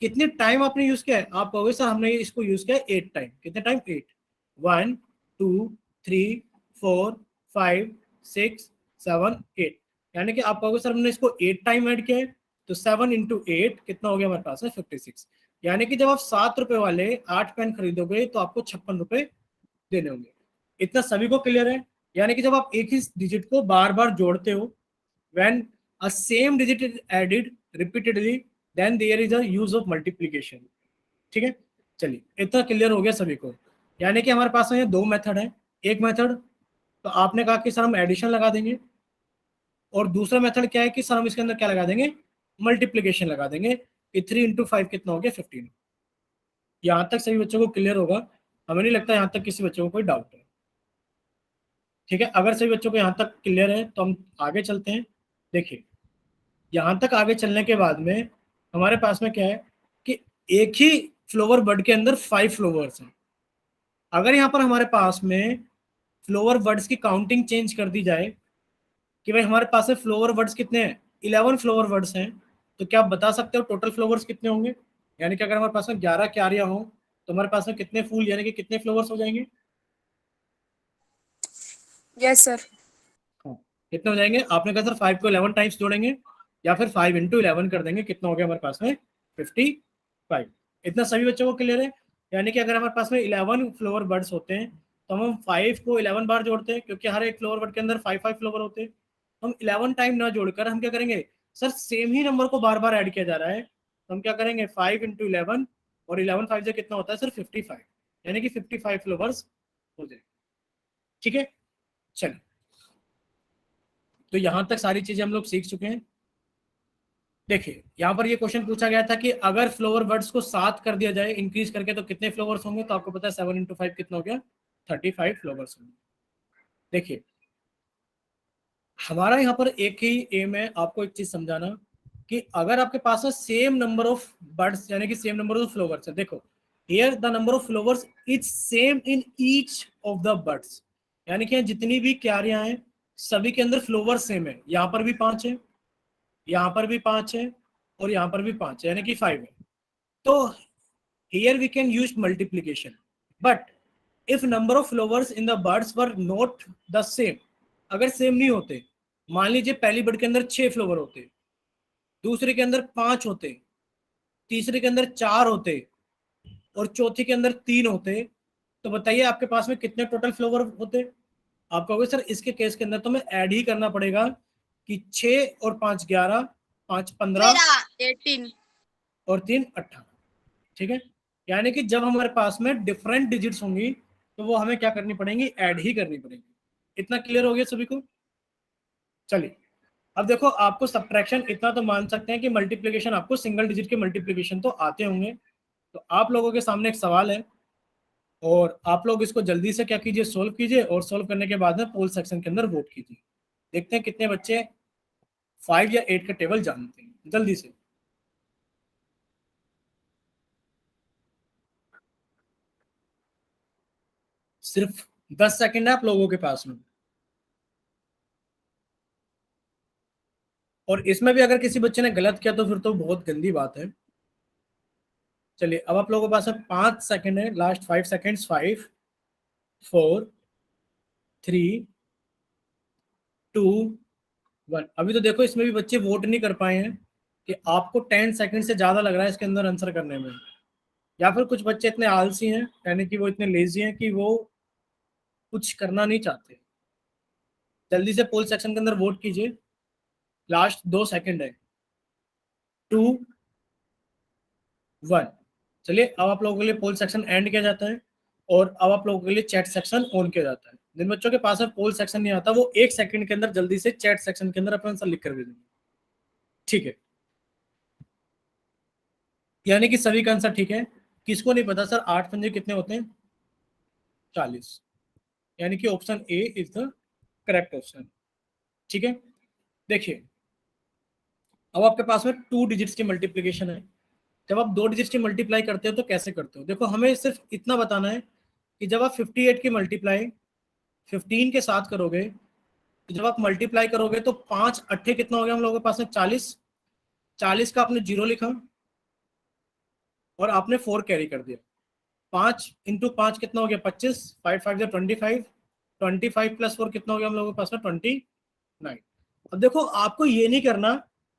कितने टाइम आपने यूज किया है, आप कहोगे सर हमने इसको यूज किया 8 टाइम। कितने टाइम? 8, 1 2 3 4 5 6 7 8, यानी कि आप कहोगे सर हमने इसको 8 टाइम ऐड किया है, तो 7 इंटू 8 कितना हो गया हमारे पास है 56। यानी कि जब आप 7 रुपए वाले 8 पेन खरीदोगे तो आपको 56 रुपए देने होंगे। इतना सभी को क्लियर है? यानी कि जब आप एक ही डिजिट को बार बार जोड़ते हो, when a same digit is added repeatedly then there is a use of multiplication। ठीक है, चलिए इतना क्लियर हो गया सभी को। यानी कि हमारे पास में ये 2 मेथड है, एक मेथड तो आपने कहा कि सर हम एडिशन लगा देंगे, और दूसरा मेथड क्या है कि सर हम इसके अंदर क्या लगा देंगे, मल्टीप्लीकेशन लगा देंगे, कि 3 × 5 कितना हो गया 15। यहाँ तक सभी बच्चों को क्लियर होगा? हमें नहीं लगता यहाँ तक किसी बच्चों को कोई डाउट है। ठीक है, अगर सभी बच्चों को यहाँ तक क्लियर है तो हम आगे चलते हैं। देखिए यहाँ तक आगे चलने के बाद में हमारे पास में क्या है कि एक ही फ्लोवर बर्ड के अंदर 5 फ्लोवर्स हैं। अगर यहाँ पर हमारे पास में फ्लोवर बर्ड्स की काउंटिंग चेंज कर दी जाए कि भाई हमारे पास में फ्लोवर बर्ड्स कितने हैं, 11 फ्लोवर बर्ड्स हैं, तो क्या आप बता सकते हो टोटल फ्लोवर्स कितने होंगे? यानी कि अगर हमारे पास में 11 क्यारियां हो तो हमारे पास में कितने फूल यानी कि कितने फ्लोवर्स हो जाएंगे? Yes sir. हाँ, कितने हो जाएंगे? आपने कहा सर 5 को 11 टाइम्स जोड़ेंगे या फिर 5 इंटू 11 कर देंगे, कितना हो गया हमारे पास में 55। इतना सभी बच्चों को क्लियर है? यानी कि अगर हमारे पास में 11 फ्लोवर बर्ड्स होते हैं तो हम 5 को 11 बार जोड़ते हैं, क्योंकि हर एक फ्लोवर बर्ड के अंदर 5 फ्लोवर होते हैं। हम 11 टाइम ना जोड़कर हम क्या करेंगे, सर सेम ही नंबर को बार बार ऐड किया जा रहा है तो हम क्या करेंगे 5 इंटू 11, और 11 5 से कितना होता है सर 55, यानी कि 55 फ्लोवर्स हो जाए। ठीक है, चलिए तो यहां तक सारी चीजें हम लोग सीख चुके हैं। देखिए यहाँ पर ये क्वेश्चन पूछा गया था कि अगर फ्लावर बर्ड्स को 7 कर दिया जाए इंक्रीज करके तो कितने फ्लावर्स होंगे, तो आपको पता है 7 इंटू 5 कितना हो गया, 35 फ्लावर्स होंगे। देखिए हमारा यहाँ पर एक ही एम है आपको एक चीज समझाना कि अगर आपके पास है सेम नंबर ऑफ बर्ड्स यानी कि सेम नंबर ऑफ फ्लावर्स है, देखो here the number of flowers is same in each of the birds, यानी कि जितनी भी क्यारियां हैं सभी के अंदर फ्लावर सेम है, यहाँ पर भी 5 है, यहाँ पर भी 5 है, और यहाँ पर भी 5 है, यानी कि 5 है। तो here we can use multiplication, but if number of flowers in the birds were not the same, अगर सेम नहीं होते, मान लीजिए पहली बर्ड के अंदर 6 फ्लावर होते, दूसरे के अंदर 5 होते, तीसरे के अंदर 4 होते, और चौथे के अंदर 3 होते, तो बताइए आपके पास में कितने टोटल फ्लावर होते। आप कहोगे सर इसके केस के अंदर तो मैं ऐड ही करना पड़ेगा कि 6 और 5 11, 5 15 18 और 3 18, ठीक है। यानी कि जब हमारे पास में डिफरेंट डिजिट्स होंगी तो वो हमें क्या करनी पड़ेंगी, ऐड ही करनी पड़ेगी। इतना क्लियर हो गया सभी को। चलिए अब देखो आपको सब्ट्रैक्शन इतना तो मान सकते हैं कि मल्टीप्लिकेशन आपको सिंगल डिजिट के मल्टीप्लिकेशन तो आते होंगे। तो आप लोगों के सामने एक सवाल है और आप लोग इसको जल्दी से क्या कीजिए, सोल्व कीजिए, और सोल्व करने के बाद में पोल सेक्शन के अंदर वोट कीजिए। देखते हैं कितने बच्चे 5 या 8 का टेबल जानते हैं, जल्दी से। सिर्फ 10 सेकंड है आप लोगों के पास में, और इसमें भी अगर किसी बच्चे ने गलत किया तो फिर तो बहुत गंदी बात है। चलिए अब आप लोगों के पास में 5 सेकंड है, लास्ट 5 सेकंड्स, 5 4 3 2 1। अभी तो देखो इसमें भी बच्चे वोट नहीं कर पाए हैं कि आपको 10 सेकंड से ज्यादा लग रहा है इसके अंदर आंसर करने में, या फिर कुछ बच्चे इतने आलसी हैं यानी कि वो इतने लेजी हैं कि वो कुछ करना नहीं चाहते। जल्दी से पोल सेक्शन के अंदर वोट कीजिए, लास्ट 2 सेकंड है, 2 1। चलिए अब आप लोगों के लिए पोल सेक्शन एंड किया जाता है और अब आप लोगों के लिए चैट सेक्शन ऑन किया जाता है। जिन बच्चों के पास में पोल सेक्शन नहीं आता वो 1 सेकंड के अंदर जल्दी से चैट सेक्शन के अंदर अपना आंसर लिख कर भेजेंगे, ठीक है। यानी कि सभी का आंसर ठीक है। किसको नहीं पता सर 8 पंजे कितने होते हैं, 40, यानी कि option A is the correct option, ठीक है। देखिए अब आपके पास में 2 डिजिट्स की मल्टीप्लीकेशन है। जब आप 2 डिजिट्स की मल्टीप्लाई करते हो तो कैसे करते हो, देखो हमें सिर्फ इतना बताना है कि जब आप 58 की मल्टीप्लाई 15 के साथ करोगे, तो जब आप मल्टीप्लाई करोगे तो 5 अट्ठे कितना हो गया हम लोगों के पास में 40, 40 का आपने 0 लिखा और आपने 4 कैरी कर दिया। 5 इंटू 5 कितना हो गया 25, 5 5 25, 25 प्लस 4 कितना हो गया हम लोगों के पास में 29। अब देखो आपको ये नहीं करना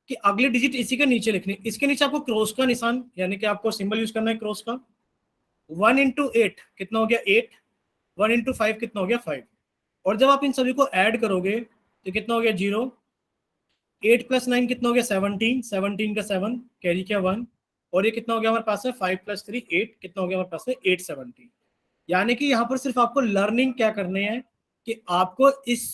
कि अगली डिजिट इसी के नीचे लिखनी, इसके नीचे आपको क्रॉस का निशान यानी कि आपको सिंबल यूज करना है क्रॉस का। 1 इंटू 8 कितना हो गया 8, 1 इंटू 5 कितना हो गया 5, और जब आप इन सभी को ऐड करोगे तो कितना हो गया 0, 8 प्लस 9 कितना हो गया 17, 17 का 7 कैरी किया 1, और ये कितना हो गया हमारे पास में 5 प्लस 3 8, कितना हो गया हमारे पास में 817। यानी कि यहाँ पर सिर्फ आपको लर्निंग क्या करनी है कि आपको इस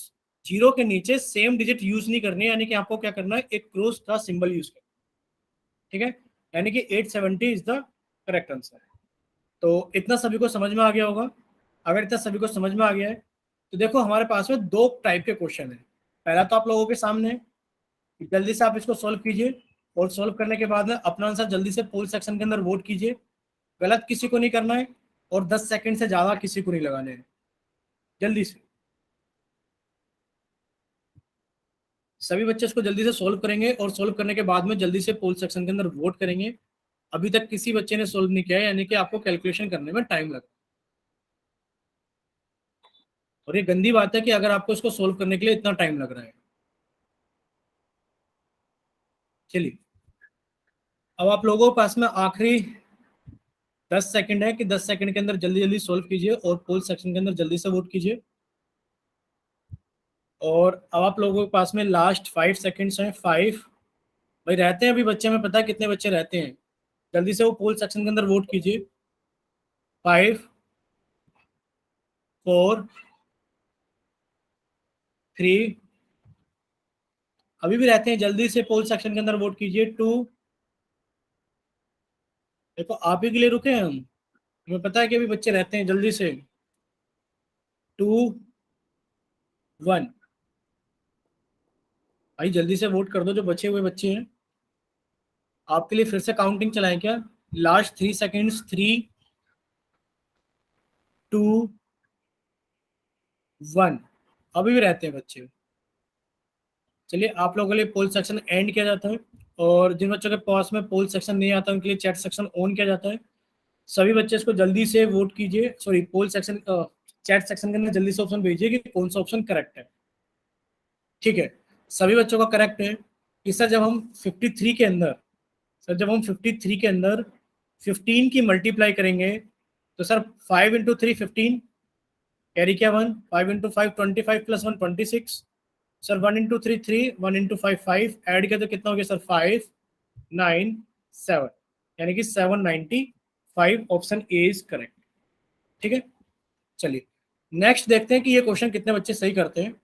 जीरो के नीचे सेम डिजिट यूज नहीं करनी है, यानी कि आपको क्या करना है एक क्रॉस का सिंबल यूज करना, ठीक है। यानी कि 870 इज द करेक्ट आंसर। तो इतना सभी को समझ में आ गया होगा। अगर इतना सभी को समझ में आ गया है तो देखो हमारे पास में 2 टाइप के क्वेश्चन है। पहला तो आप लोगों के सामने है, जल्दी से आप इसको सोल्व कीजिए और सोल्व करने के बाद में अपना आंसर जल्दी से पोल सेक्शन के अंदर वोट कीजिए। गलत किसी को नहीं करना है और 10 सेकंड से ज्यादा किसी को नहीं लगाने हैं, जल्दी से। सभी बच्चे इसको जल्दी से सोल्व करेंगे और सोल्व करने के बाद में जल्दी से पोल सेक्शन के अंदर वोट करेंगे। अभी तक किसी बच्चे ने सोल्व नहीं किया है, यानी कि आपको कैलकुलेशन करने में टाइम लगा, और ये गंदी बात है कि अगर आपको इसको सोल्व करने के लिए इतना टाइम लग रहा है। चलिए अब आप लोगों के पास में आखिरी 10 सेकंड है कि 10 सेकंड के अंदर जल्दी जल्दी सोल्व कीजिए और पोल सेक्शन के अंदर जल्दी से वोट कीजिए। और अब आप लोगों के पास में लास्ट 5 सेकंड्स हैं, 5। भाई रहते हैं अभी बच्चे, में पता है कितने बच्चे रहते हैं, जल्दी से वो पोल सेक्शन के अंदर वोट कीजिए। 5 4 3 अभी भी रहते हैं, जल्दी से पोल सेक्शन के अंदर वोट कीजिए। 2, देखो आप ही के लिए रुके हैं हम, हमें पता है कि अभी बच्चे रहते हैं, जल्दी से। 2, 1, भाई जल्दी से वोट कर दो जो बचे हुए बच्चे हैं। आपके लिए फिर से काउंटिंग चलाएं क्या? Last 3 seconds. 3, 2, 1, अभी भी रहते हैं बच्चे। चलिए आप लोगों के लिए पोल सेक्शन एंड किया जाता है, और जिन बच्चों के पास में पोल सेक्शन नहीं आता उनके लिए चैट सेक्शन ऑन किया जाता है। सभी बच्चे इसको जल्दी से वोट कीजिए, sorry poll section, chat section के अंदर जल्दी से ऑप्शन भेजिए कि कौन सा ऑप्शन करेक्ट है। ठीक है, सभी बच्चों का करेक्ट है कि सर जब हम 53 के अंदर, सर जब हम 53 के अंदर 15 की मल्टीप्लाई करेंगे तो सर 5 इंटू 3 15, कैरी किया 1, 5 into 5 25 plus 1 26, sir 1 into 3 3, 1 into 5 5, add किया तो कितना हो गया सर 5 9 7, यानी कि 795, ऑप्शन ए इज करेक्ट। ठीक है, चलिए नेक्स्ट देखते हैं कि ये क्वेश्चन कितने बच्चे सही करते हैं।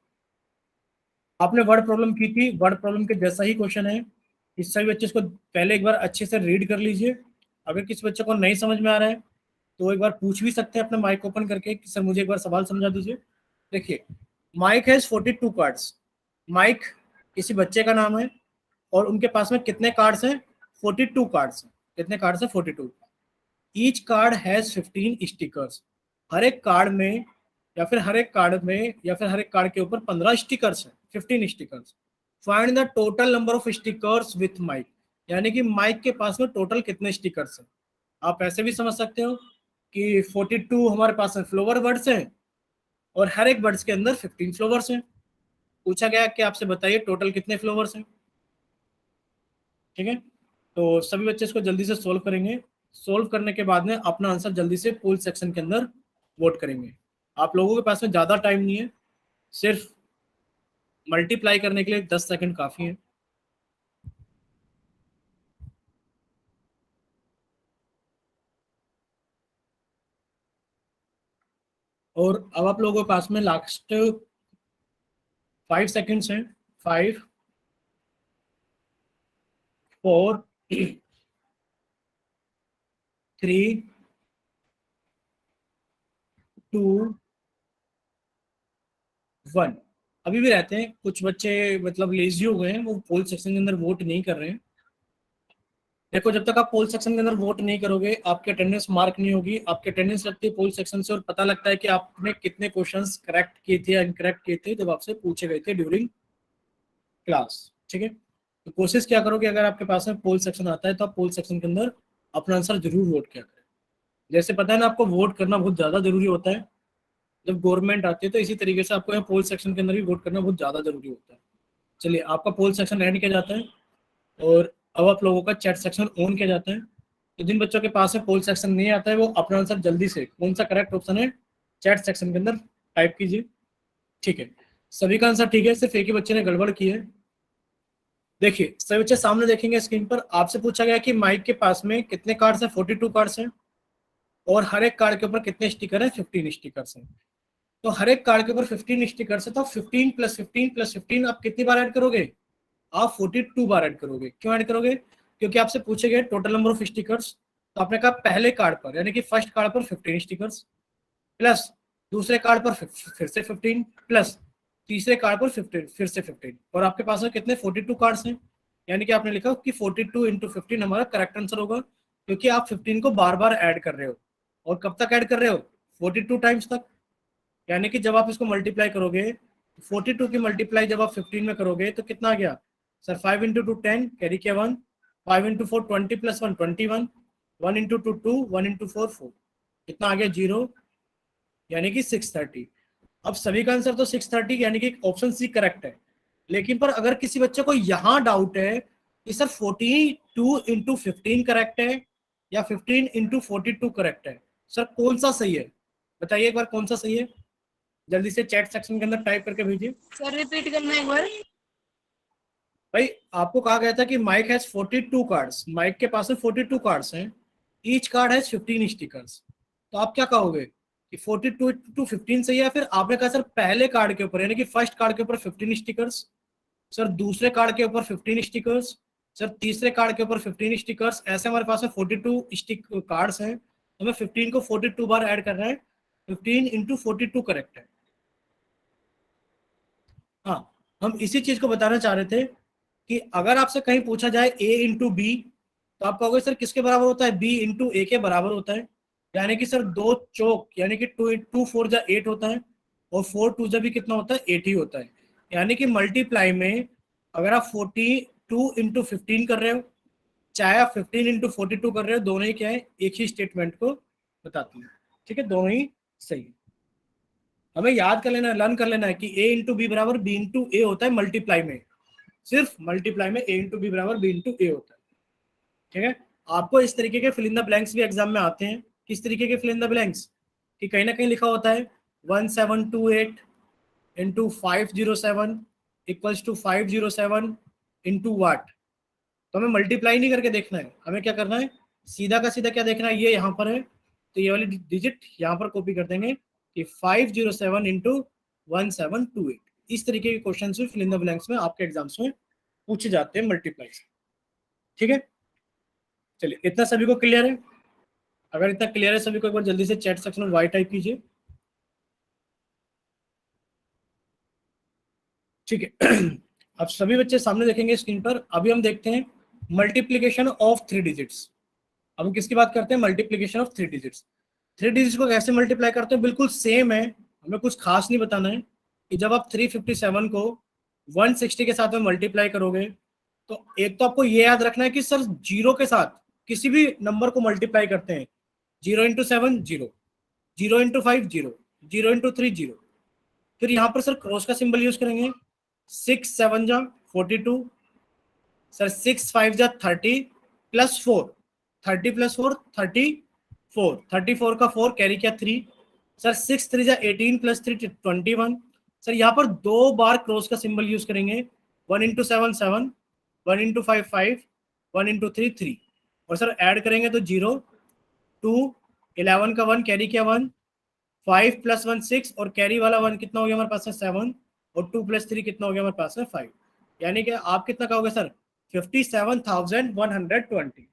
आपने वर्ड प्रॉब्लम की थी, वर्ड प्रॉब्लम के जैसा ही क्वेश्चन है। इस सभी बच्चे इसको पहले एक बार अच्छे से रीड कर लीजिए। अगर किसी बच्चे को नहीं समझ में आ रहा है तो एक बार पूछ भी सकते हैं अपना माइक ओपन करके कि सर मुझे एक बार सवाल समझा दीजिए। देखिए, माइक हैज 42 कार्ड्स। माइक किसी बच्चे का नाम है और उनके पास में कितने कार्ड्स हैं? 42 कार्ड्स हैं। कितने कार्ड्स हैं? 42। Each card has 15 stickers. हर एक कार्ड में या फिर हर एक कार्ड में या फिर हर एक कार्ड के ऊपर 15 स्टिकर्स हैं, 15 stickers. Find the total number of stickers with Mike, यानी कि माइक के पास में टोटल कितने स्टिकर्स हैं। आप ऐसे भी समझ सकते हो कि 42 हमारे पास में फ्लोवर वर्ड्स हैं और हर एक वर्ड्स के अंदर 15 फ्लोवर्स हैं। पूछा गया कि आपसे बताइए टोटल कितने फ्लोवर्स हैं। ठीक है, तो सभी बच्चे इसको जल्दी से सोल्व करेंगे। सोल्व करने के बाद में अपना आंसर जल्दी से पोल सेक्शन के अंदर वोट करेंगे। आप लोगों के पास में ज़्यादा टाइम नहीं है, सिर्फ मल्टीप्लाई करने के लिए 10 सेकंड काफ़ी है। और अब आप लोगों के पास में लास्ट 5 सेकंड्स हैं। 5, 4, 3, 2, 1, अभी भी रहते हैं। कुछ बच्चे मतलब लेजी हो गए हैं, वो पोल सेक्शन के अंदर वोट नहीं कर रहे हैं। देखो, जब तक आप पोल सेक्शन के अंदर वोट नहीं करोगे आपकी अटेंडेंस मार्क नहीं होगी। आपकी अटेंडेंस लगती है पोल सेक्शन से और पता लगता है कि आपने कितने क्वेश्चंस करेक्ट किए थे या इनकरेक्ट किए थे जब आपसे पूछे गए थे ड्यूरिंग क्लास। ठीक है, तो कोशिश क्या करोगे, अगर आपके पास में पोल सेक्शन आता है तो आप पोल सेक्शन के अंदर अपना आंसर जरूर वोट किया करें। जैसे पता है ना, आपको वोट करना बहुत ज्यादा जरूरी होता है जब गवर्नमेंट आती है, तो इसी तरीके से आपको यहाँ पोल सेक्शन के अंदर भी वोट करना बहुत ज्यादा जरूरी होता है। चलिए, आपका पोल सेक्शन एंड किया जाता है और अब आप लोगों का चैट सेक्शन ऑन किया जाता है। तो जिन बच्चों के पास में पोल सेक्शन नहीं आता है वो अपना आंसर जल्दी से, कौन सा करेक्ट ऑप्शन है, चैट सेक्शन के अंदर टाइप कीजिए। ठीक है, सभी का आंसर ठीक है, सिर्फ एक ही बच्चे ने गड़बड़ की है। देखिए, सभी बच्चे सामने देखेंगे स्क्रीन पर। आपसे पूछा गया कि माइक के पास में कितने कार्ड्स हैं? 42 कार्ड्स हैं और हर एक कार्ड के ऊपर कितने स्टिकर हैं? 15 स्टिकर्स हैं। तो हर एक कार्ड के ऊपर 15 स्टिकर्स है, तो 15 प्लस 15 प्लस 15 आप कितनी बार ऐड करोगे? आप 42 बार ऐड करोगे। क्यों ऐड करोगे? क्योंकि आपसे पूछे गए टोटल नंबर ऑफ स्टिकर्स। तो आपने कहा पहले कार्ड पर यानी कि फर्स्ट कार्ड पर 15 स्टिकर्स, प्लस दूसरे कार्ड पर फिर से 15, प्लस तीसरे कार्ड पर 15 फिर से 15, और आपके पास में कितने? 42 कार्ड्स हैं। यानी कि आपने लिखा कि 42 इंटू 15 हमारा करेक्ट आंसर होगा, क्योंकि आप 15 को बार बार ऐड कर रहे हो। और कब तक ऐड कर रहे हो? 42 टाइम्स तक। यानी कि जब आप इसको मल्टीप्लाई करोगे, 42 की मल्टीप्लाई जब आप 15 में करोगे तो कितना आ गया सर? 5 इंटू 2 10, कैरी किया 1, 5 इंटू 4 20 प्लस 1 21, 1 इंटू 2 2, 1 इंटू 4 4, कितना आ गया? 0, यानी कि 630। अब सभी का आंसर तो 630, यानी कि ऑप्शन सी करेक्ट है। लेकिन पर अगर किसी बच्चे को यहाँ डाउट है कि सर 42 इंटू 15 करेक्ट है या 15 इंटू 42 करेक्ट है, सर कौन सा सही है? बताइए एक बार कौन सा सही है, जल्दी से चैट सेक्शन के अंदर टाइप करके भेजिए। सर रिपीट करना एक बार। भाई आपको कहा गया था कि माइक हैज 42 कार्ड्स, माइक के पास में 42 कार्ड्स हैं, ईच कार्ड हैज 15 स्टिकर्स। तो आप क्या कहोगे कि 42 टू 15 सही है? फिर आपने कहा सर पहले कार्ड के ऊपर यानी कि फर्स्ट कार्ड के ऊपर 15 स्टिकर्स, सर दूसरे कार्ड के ऊपर 15 स्टिकर्स, सर तीसरे कार्ड के ऊपर 15 स्टिकर्स, ऐसे हमारे पास में 42 स्टिक कार्ड्स हैं, हमें 15 को 42 बार ऐड करना है, 15 इंटू 42 करेक्ट है। हाँ, हम इसी चीज को बताना चाह रहे थे कि अगर आपसे कहीं पूछा जाए ए इंटू बी, तो आप कहोगे सर किसके बराबर होता है, बी इंटू ए के बराबर होता है। यानी कि सर दो चौक यानी कि 2 4 जा 8 होता है, और 4 2 जा भी कितना होता है, 8 ही होता है। यानी कि मल्टीप्लाई में अगर आप 42 इंटू 15 कर रहे हो, चाहे आप 15 इंटू 42 कर रहे हो, दोनों ही क्या है, एक ही स्टेटमेंट को बताती है। ठीक है, दोनों ही सही है। हमें याद कर लेना, लर्न कर लेना है कि ए इंटू बी बराबर बी इंटू ए होता है मल्टीप्लाई में, सिर्फ मल्टीप्लाई में ए इंटू बी बराबर बी इंटू ए होता है। ठीक है, आपको इस तरीके के फिल इन द ब्लैंक्स भी एग्जाम में आते हैं। किस तरीके के फिल इन द ब्लैंक्स, कि कहीं ना कहीं लिखा होता है 1728 इंटू 507 इक्वल्स टू 507 इंटू वाट। तो हमें मल्टीप्लाई नहीं करके देखना है, हमें क्या करना है, सीधा का सीधा क्या देखना है, ये यहाँ पर है तो ये वाली डिजिट यहाँ पर कॉपी कर देंगे कि 507 इंटू 1728। इस तरीके के क्वेश्चन भी फिल इन द ब्लैंक्स में आपके एग्जाम्स में पूछे जाते हैं मल्टीप्लाई से। ठीक है, चलिए इतना सभी को क्लियर है। अगर इतना क्लियर है सभी को, एक बार जल्दी से चैट सेक्शन में वाई टाइप कीजिए। ठीक है अब सभी बच्चे सामने देखेंगे स्क्रीन पर। अभी हम देखते हैं मल्टीप्लीकेशन ऑफ 3 डिजिट्स। अब हम किसकी बात करते हैं, मल्टीप्लीकेशन ऑफ 3 डिजिट्स। 3 डिजिट्स को कैसे मल्टीप्लाई करते हैं, बिल्कुल सेम है, हमें कुछ खास नहीं बताना है। कि जब आप 357 को 160 के साथ में मल्टीप्लाई करोगे, तो एक तो आपको ये याद रखना है कि सर जीरो के साथ किसी भी नंबर को मल्टीप्लाई करते हैं, 0 into 7 zero, 0 into 5 zero, 0 into 3 zero. फिर यहाँ पर सर क्रॉस का सिंबल यूज करेंगे, 6 7 जा 42, सर 6 5 जा 30 प्लस 4, 30 प्लस 4 34, 34 का 4 कैरी किया 3, सर 6 3 जा 18 प्लस 3 21। सर यहाँ पर दो बार क्रॉस का सिंबल यूज करेंगे, 1 इंटू 7 7, 1 इंटू 5 5, 1 इंटू 3 3, और सर ऐड करेंगे तो 0 2, 11 का 1 कैरी किया 1, 5 प्लस 1 6, और कैरी वाला 1 कितना हो गया हमारे पास है 7, और 2 प्लस 3 कितना हो गया हमारे पास है 5। यानी कि आप कितना कहोगे sir, 57,120,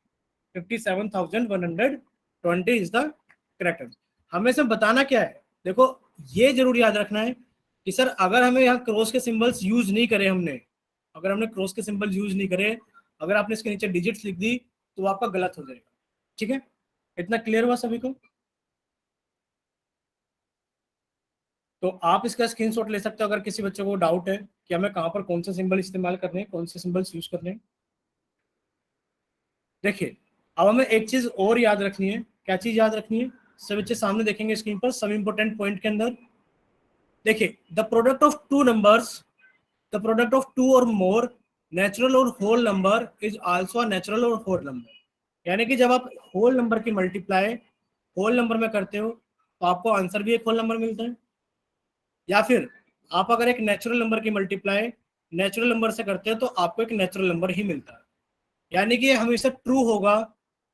57,120 is the correct answer. हमें से बताना क्या है, देखो ये जरूर याद रखना है कि सर अगर हमें यहाँ क्रॉस के सिंबल्स यूज नहीं करे, अगर हमने क्रॉस के सिंबल यूज नहीं करे, अगर आपने इसके नीचे डिजिट्स लिख दी, तो आपका गलत हो जाएगा। ठीक है, इतना क्लियर हुआ सभी को। तो आप इसका स्क्रीनशॉट ले सकते हो अगर किसी बच्चे को डाउट है कि हमें कहाँ पर कौन से सिंबल इस्तेमाल करने हैं, कौन से सिंबल्स यूज करने हैं। देखिए, अब हमें एक चीज और याद रखनी है। क्या चीज याद रखनी है, सब बच्चे सामने देखेंगे स्क्रीन पर, सब इंपॉर्टेंट पॉइंट के अंदर देखिए, the product of two numbers, the product of two और मोर नेचुरल और whole number is also natural और होल नंबर। यानी कि जब आप होल नंबर की मल्टीप्लाई होल नंबर में करते हो, तो आपको आंसर भी एक होल नंबर मिलता है। या फिर आप अगर एक नेचुरल नंबर की मल्टीप्लाई नेचुरल नंबर से करते हैं, तो आपको एक नेचुरल नंबर ही मिलता है। यानी कि हमेशा ट्रू होगा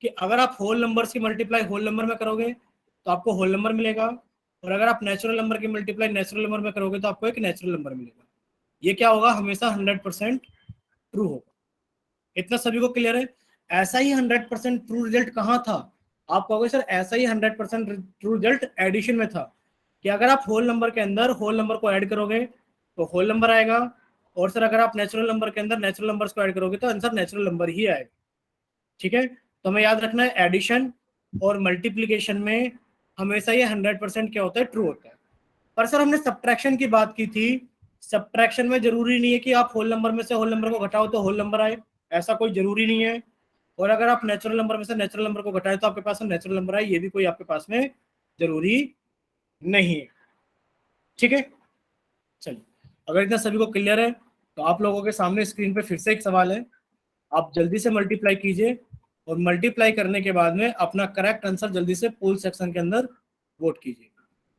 कि अगर आप होल नंबर की मल्टीप्लाई होल नंबर में करोगे, तो आपको होल नंबर मिलेगा, और अगर आप नेचुरल नंबर की मल्टीप्लाई नेचुरल नंबर में करोगे, तो आपको एक नेचुरल नंबर मिलेगा। ये क्या होगा, हमेशा 100% ट्रू होगा। इतना सभी को क्लियर है। ऐसा ही 100% ट्रू रिजल्ट कहाँ था, आप कहोगे सर ऐसा ही 100% ट्रू रिजल्ट एडिशन में था, कि अगर आप होल नंबर के अंदर होल नंबर को ऐड करोगे तो होल नंबर आएगा, और सर अगर आप नेचुरल नंबर के अंदर नेचुरल नंबर्स को ऐड करोगे तो आंसर नेचुरल नंबर ही आएगा। ठीक है, तो हमें याद रखना है एडिशन और मल्टीप्लीकेशन में हमेशा ये 100% क्या होता है, ट्रू होता है। पर सर हमने सब्ट्रैक्शन की बात की थी, सब्ट्रैक्शन में जरूरी नहीं है कि आप होल नंबर में से होल नंबर को घटाओ तो होल नंबर आए, ऐसा कोई जरूरी नहीं है। और अगर आप नेचुरल नंबर में से नेचुरल नंबर को घटाए तो आपके पास नेचुरल नंबर आए, ये भी कोई आपके पास में जरूरी नहीं है। ठीक है, चलिए, अगर इतना सभी को क्लियर है, तो आप लोगों के सामने स्क्रीन पे फिर से एक सवाल है, आप जल्दी से मल्टीप्लाई कीजिए, और मल्टीप्लाई करने के बाद में अपना करेक्ट आंसर जल्दी से पोल सेक्शन के अंदर वोट कीजिए।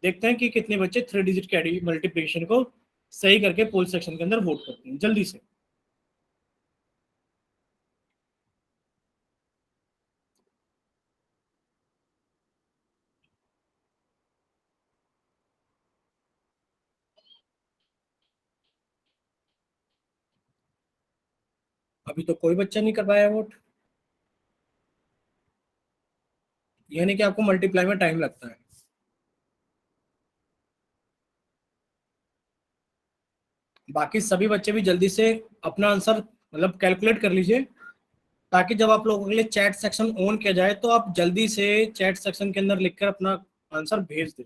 देखते हैं कि कितने बच्चे 3 डिजिट के मल्टीप्लिकेशन को सही करके पोल सेक्शन के अंदर वोट करते हैं, जल्दी से। अभी तो कोई बच्चा नहीं कर पाया वोट, यानी कि आपको मल्टीप्लाई में टाइम लगता है। बाकी सभी बच्चे भी जल्दी से अपना आंसर मतलब कैलकुलेट कर लीजिए, ताकि जब आप लोगों के लिए चैट सेक्शन ऑन किया जाए तो आप जल्दी से चैट सेक्शन के अंदर लिखकर अपना आंसर भेज दें।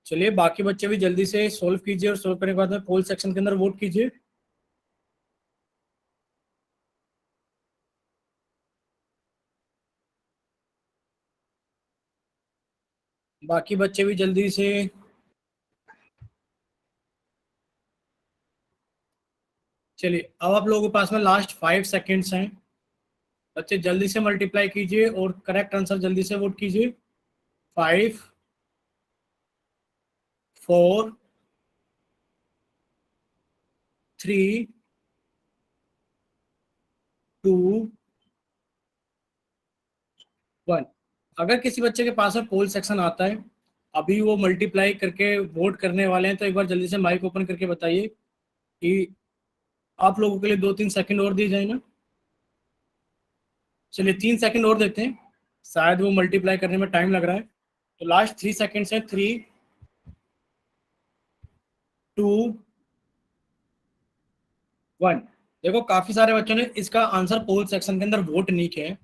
चलिए बाकी बच्चे भी जल्दी से सोल्व कीजिए, और सोल्व करने के बाद में पोल सेक्शन के अंदर वोट कीजिए। बाकी बच्चे भी जल्दी से। चलिए अब आप लोगों के पास में लास्ट 5 सेकेंड्स हैं। बच्चे जल्दी से मल्टीप्लाई कीजिए और करेक्ट आंसर जल्दी से वोट कीजिए। 5, 4, 3, 2, 1। अगर किसी बच्चे के पास में पोल सेक्शन आता है, अभी वो मल्टीप्लाई करके वोट करने वाले हैं, तो एक बार जल्दी से माइक ओपन करके बताइए कि आप लोगों के लिए 2-3 सेकंड और दिए जाए ना। चलिए 3 सेकंड और देते हैं, शायद वो मल्टीप्लाई करने में टाइम लग रहा है। तो लास्ट 3 सेकंड्स है। 3, 2, 1। देखो काफी सारे बच्चों ने इसका आंसर पोल सेक्शन के अंदर वोट नहीं किया है,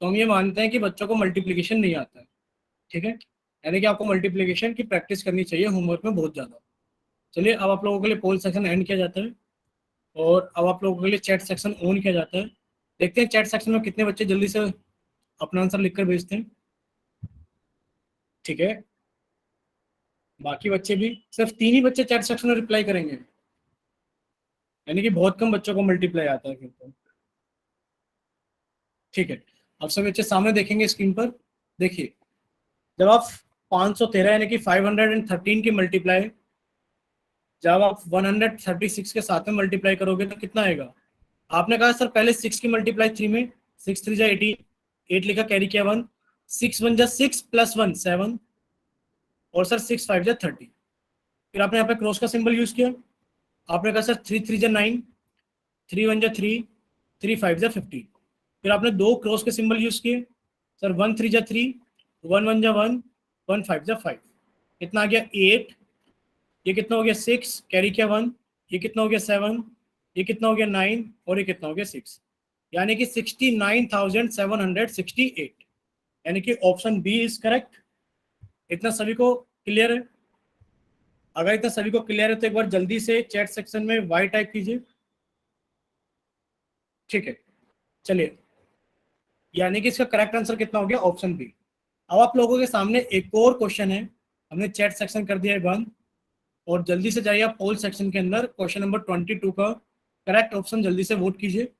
तो हम ये मानते हैं कि बच्चों को मल्टीप्लिकेशन नहीं आता है। ठीक है, यानी कि आपको मल्टीप्लिकेशन की प्रैक्टिस करनी चाहिए होमवर्क में बहुत ज्यादा। चलिए अब आप लोगों के लिए पोल सेक्शन एंड किया जाता है, और अब आप लोगों के लिए चैट सेक्शन ऑन किया जाता है। देखते हैं चैट सेक्शन में कितने बच्चे जल्दी से अपना आंसर लिखकर भेजते हैं। ठीक है, बाकी बच्चे भी, सिर्फ 3 ही बच्चे चैट सेक्शन में रिप्लाई करेंगे, यानी कि बहुत कम बच्चों को मल्टीप्लाई आता है फिर तो। ठीक है, अब सभी बच्चे सामने देखेंगे स्क्रीन पर। देखिए जब आप 513 यानी कि 513 की मल्टीप्लाई जब आप 136 के साथ में मल्टीप्लाई करोगे तो कितना आएगा। आपने कहा सर पहले 6 की मल्टीप्लाई 3 में, 6 3 जा 18, 8 लिखा कैरी किया 1, 6 1 जा 6 प्लस 1 7, और सर 6 5 जा 30। फिर आपने यहाँ पे क्रॉस का सिंबल यूज किया। आपने कहा सर 3 3 जा 9, 3 1 जा 3, 3 5 जा 50। फिर आपने दो क्रॉस के सिंबल यूज किए। सर 1 3 जा 3, 1 1 जा 1, 1 5 जा 5। कितना आ गया 8, ये कितना हो गया 6 कैरी किया 1, ये कितना हो गया 7, ये कितना हो गया 9, और ये कितना हो गया 6, यानी कि 69,768, यानी कि ऑप्शन बी इज करेक्ट। इतना सभी को क्लियर है? अगर इतना सभी को क्लियर है तो एक बार जल्दी से चैट सेक्शन में वाई टाइप कीजिए। ठीक है, चलिए यानी कि इसका करेक्ट आंसर कितना हो गया ऑप्शन बी। अब आप लोगों के सामने एक और क्वेश्चन है, हमने चैट सेक्शन कर दिया है बंद, और जल्दी से जाइए आप पोल सेक्शन के अंदर क्वेश्चन नंबर 22 का करेक्ट ऑप्शन जल्दी से वोट कीजिए।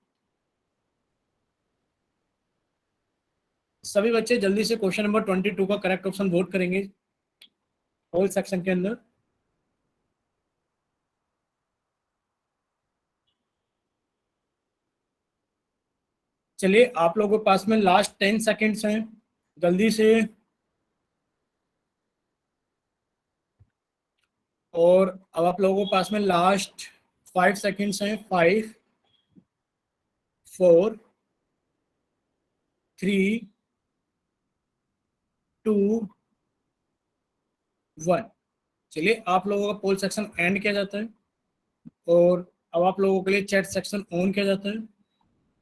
सभी बच्चे जल्दी से क्वेश्चन नंबर 22 का करेक्ट ऑप्शन वोट करेंगे पोल सेक्शन के अंदर। चलिए आप लोगों के पास में लास्ट 10 सेकेंड्स हैं, जल्दी से। और अब आप लोगों के पास में लास्ट 5 सेकेंड्स हैं। 5, 4, 3, 2, 1। चलिए आप लोगों का पोल सेक्शन एंड किया जाता है, और अब आप लोगों के लिए चैट सेक्शन ऑन किया जाता है।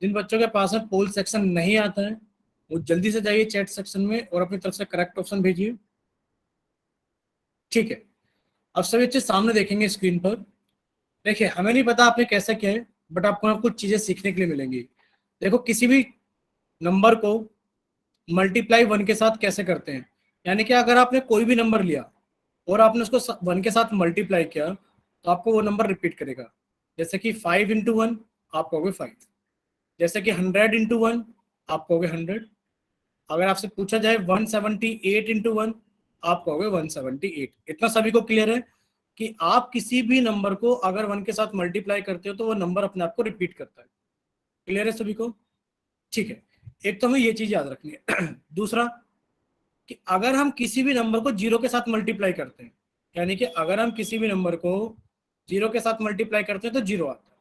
जिन बच्चों के पास में पोल सेक्शन नहीं आता है वो जल्दी से जाइए चैट सेक्शन में और अपनी तरफ से करेक्ट ऑप्शन भेजिए। ठीक है, अब सभी बच्चे सामने देखेंगे स्क्रीन पर। देखिए हमें नहीं पता आपने कैसा किया है, बट आपको कुछ चीजें सीखने के लिए मिलेंगी। देखो किसी भी नंबर को मल्टीप्लाई 1 के साथ कैसे करते हैं, यानी कि अगर आपने कोई भी नंबर लिया और आपने उसको 1 के साथ मल्टीप्लाई किया तो आपको वो नंबर रिपीट करेगा। जैसे कि 5 इंटू 1 आप कहोगे 5, जैसे कि 100 इंटू 1 आप कहोगे 100। अगर आपसे पूछा जाए 178 इंटू 1 आप कहोगे 178। इतना सभी को क्लियर है कि आप किसी भी नंबर को अगर 1 के साथ मल्टीप्लाई करते हो तो वो नंबर अपने आप को रिपीट करता है। क्लियर है सभी को? ठीक है, एक तो हमें ये चीज याद रखनी है। दूसरा, कि अगर हम किसी भी नंबर को जीरो के साथ मल्टीप्लाई करते हैं, यानी कि अगर हम किसी भी नंबर को जीरो के साथ मल्टीप्लाई करते हैं तो जीरो आता है।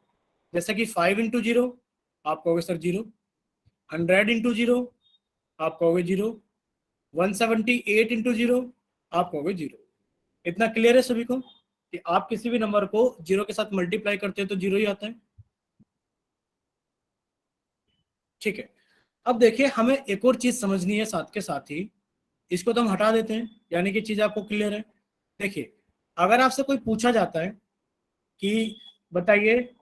जैसे कि 5 इंटू जीरो, आप कहोगे सर जीरो। 100 इंटू जीरो, आप कहोगे जीरो। 178 इंटू जीरो, आप कहोगे जीरो। इतना क्लियर है सभी को कि आप किसी भी नंबर को जीरो के साथ मल्टीप्लाई करते हैं तो जीरो ही आता है। ठीक है, अब देखिए हमें एक और चीज समझनी है साथ के साथ ही, इसको तो हम हटा देते हैं, यानी कि चीज आपको क्लियर है। देखिए, अगर आपसे कोई पूछा जाता है कि बताइए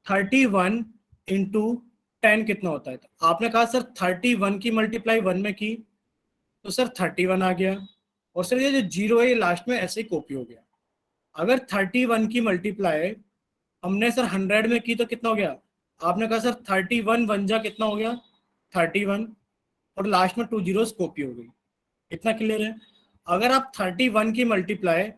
31 इंटू 10 कितना होता है, तो आपने कहा सर 31 की मल्टीप्लाई 1 में की, तो सर 31 आ गया, और सर ये जो जीरो है ये लास्ट में ऐसे ही कॉपी हो गया। अगर 31 की मल्टीप्लाई हमने सर 100 में की तो कितना हो गया, आपने कहा सर 31 वन जा कितना हो गया 31, और लास्ट में 2 जीरोस कॉपी हो गई। इतना क्लियर है। अगर आप 31 की मल्टीप्लाई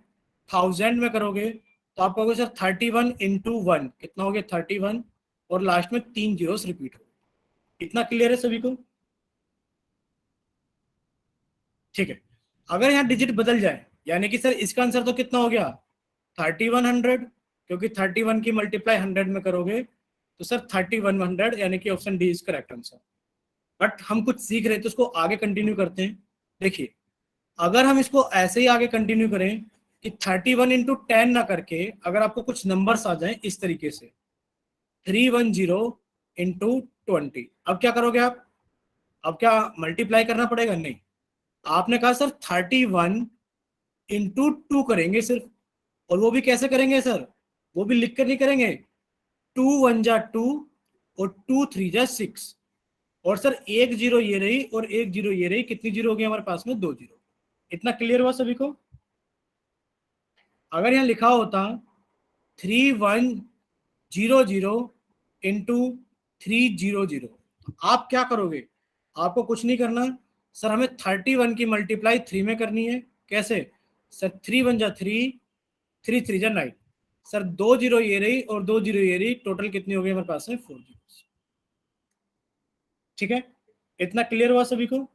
1000 में करोगे तो आप कहोगे सर 31 इंटू 1 कितना हो गया 31, और लास्ट में 3 जीरोस रिपीट हो गए। इतना क्लियर है सभी को? ठीक है, अगर यहाँ डिजिट बदल जाए, यानी कि सर इसका आंसर तो कितना हो गया 3100, क्योंकि 31 की मल्टीप्लाई 100 में करोगे तो सर 3100, यानी कि option D is correct answer. But हम कुछ सीख रहे थे, उसको आगे कंटिन्यू करते हैं। देखिए, अगर हम इसको ऐसे ही आगे कंटिन्यू करें कि 31 इंटू 10 ना करके अगर आपको कुछ नंबर्स आ जाए इस तरीके से 310 इंटू 20, अब क्या करोगे आप? अब क्या मल्टीप्लाई करना पड़ेगा? नहीं, आपने कहा सर 31 इंटू 2 करेंगे सिर्फ, और वो भी कैसे करेंगे सर? वो भी लिख कर नहीं करेंगे। 2 1 जा 2, और 2 3 जा 6, और सर एक जीरो ये रही और एक जीरो ये रही, कितनी जीरो हो गई हमारे पास में? 2 जीरो। इतना क्लियर हुआ सभी को? अगर यहाँ लिखा होता 3100 इंटू 300, आप क्या करोगे? आपको कुछ नहीं करना सर, हमें 31 की मल्टीप्लाई 3 में करनी है। कैसे सर? 3 1 जा 3, 3 3 जा 9, सर 2 जीरो ये रही और 2 जीरो ये रही, टोटल कितनी हो गई हमारे पास में? 4 जीरो। ठीक है, इतना क्लियर हुआ सभी को?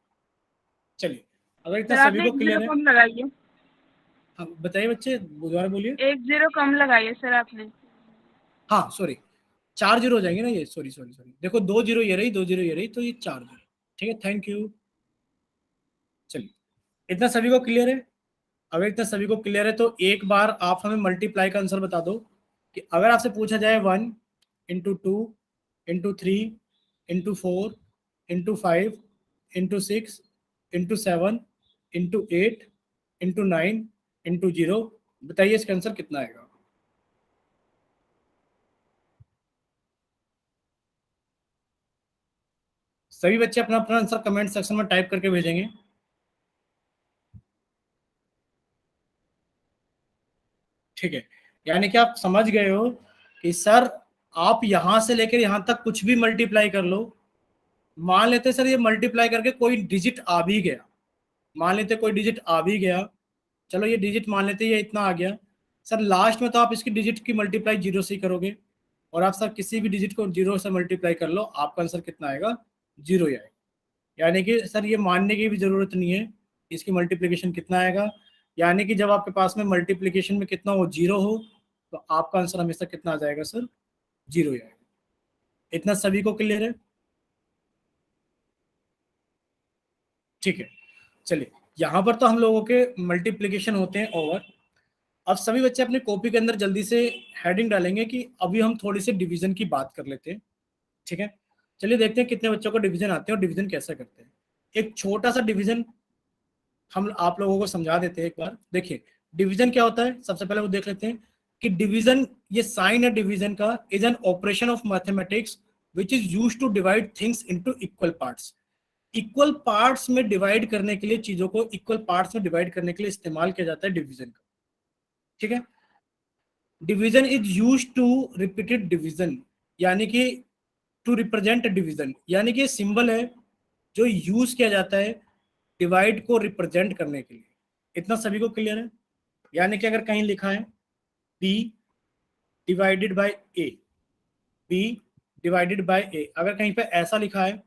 चलिए, अगर इतना सर सभी आपने को एक जीरो क्लियर है, कम लगाई है, हाँ बताइए बच्चे, दोबारा बोलिए। एक जीरो कम लगाई है सर आपने। हाँ सॉरी, 4 जीरो हो जाएंगे ना ये, सॉरी सॉरी सॉरी, देखो 2 जीरो ये रही, 2 जीरो ये रही, तो ये 4 जीरो। ठीक है, थैंक यू। चलिए, इतना सभी को क्लियर है? अगर इतना सभी को क्लियर है तो एक बार आप हमें मल्टीप्लाई का आंसर बता दो कि अगर आपसे पूछा जाए 1 into 2 into 3 into 4 into 5 into 6 into 7 into 8 into 9 into 0, बताइए इसका आंसर कितना आएगा? सभी बच्चे अपना अपना आंसर कमेंट सेक्शन में टाइप करके भेजेंगे। ठीक है, यानी कि आप समझ गए हो कि सर आप यहां से लेकर यहां तक कुछ भी मल्टीप्लाई कर लो। मान लेते सर ये मल्टीप्लाई करके कोई डिजिट आ भी गया, मान लेते कोई डिजिट आ भी गया, चलो ये डिजिट मान लेते ये इतना आ गया, सर लास्ट में तो आप इसकी डिजिट की मल्टीप्लाई जीरो से ही करोगे, और आप सर किसी भी डिजिट को जीरो से मल्टीप्लाई कर लो, आपका आंसर कितना आएगा? जीरो ही आएगा। यानी कि सर ये मानने की भी जरूरत नहीं है इसकी मल्टीप्लिकेशन कितना आएगा, यानी कि जब आपके पास में मल्टीप्लिकेशन में कितना हो, जीरो हो, तो आपका आंसर हमेशा कितना आ जाएगा सर? जीरो ही आएगा। इतना सभी को क्लियर है? ठीक है, चलिए, यहाँ पर तो हम लोगों के मल्टीप्लिकेशन होते हैं ओवर। अब सभी बच्चे अपने कॉपी के अंदर जल्दी से हेडिंग डालेंगे कि अभी हम थोड़ी सी डिवीजन की बात कर लेते हैं। ठीक है, चलिए देखते हैं कितने बच्चों को डिवीजन आते हैं और डिवीजन कैसे करते हैं। एक छोटा सा डिवीजन हम आप लोगों को समझा देते हैं एक बार। देखिए, डिवीजन क्या होता है, सबसे पहले वो देख लेते हैं कि डिवीजन, ये साइन है डिवीजन का, is an operation of mathematics which is used to divide things into equal parts. Equal parts में डिवाइड करने के लिए, चीजों को इक्वल पार्ट्स में डिवाइड करने के लिए इस्तेमाल किया जाता है डिवीजन का। ठीक है, division is use to repeated division, यानी कि टू रिप्रेजेंट डिवीजन, यानी कि सिंबल है जो यूज किया जाता है डिवाइड को रिप्रेजेंट करने के लिए। इतना सभी को क्लियर है? यानी कि अगर कहीं लिखा है B divided by A, B divided by A, अगर कहीं पे ऐसा लिखा है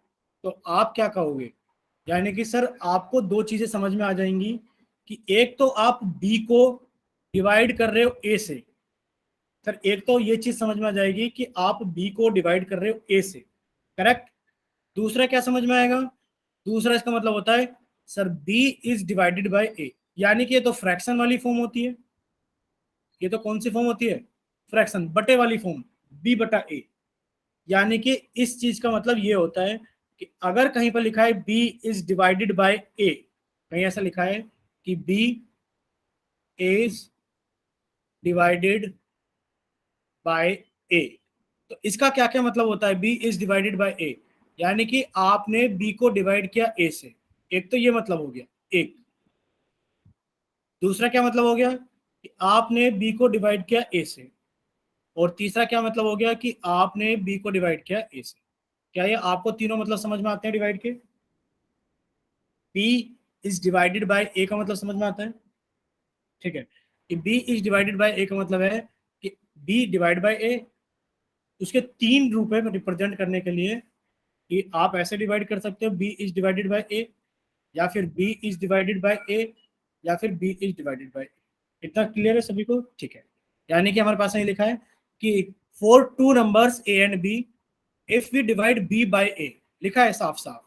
तो आप क्या कहोगे? यानी कि सर आपको दो चीजें समझ में आ जाएंगी कि एक तो आप b को डिवाइड कर रहे हो a से। सर एक तो ये चीज समझ में आ जाएगी कि आप b को डिवाइड कर रहे हो a से, करेक्ट। दूसरा क्या समझ में आएगा, दूसरा इसका मतलब होता है sir b is divided by a, यानी कि ये तो फ्रैक्शन वाली फॉर्म होती है। ये तो कौन सी फॉर्म होती है, फ्रैक्शन बटे वाली फॉर्म, b बटा a। यानी कि इस चीज का मतलब ये होता है कि अगर कहीं पर लिखा है b is divided by a, कहीं ऐसा लिखा है कि b is divided by a, तो इसका क्या क्या मतलब होता है b is divided by a, यानी कि आपने b को डिवाइड किया a से। एक तो ये मतलब हो गया एक। दूसरा क्या मतलब हो गया कि आपने b को डिवाइड किया a से। और तीसरा क्या मतलब हो गया कि आपने b को डिवाइड किया a से। क्या ये आपको तीनों मतलब समझ में आते हैं डिवाइड के? b is divided by a का मतलब समझ में आता है, ठीक है। कि b is divided by a का मतलब है कि b डिवाइड बाय a, उसके तीन रूप में रिप्रेजेंट करने के लिए कि आप ऐसे डिवाइड कर सकते हो b is divided by a, या फिर b is divided by a, या फिर b is divided by a। इतना क्लियर है सभी को, ठीक है। यानी कि हमारे पास ये लिखा है कि for two numbers a and b if we divide b by a, लिखा है साफ साफ,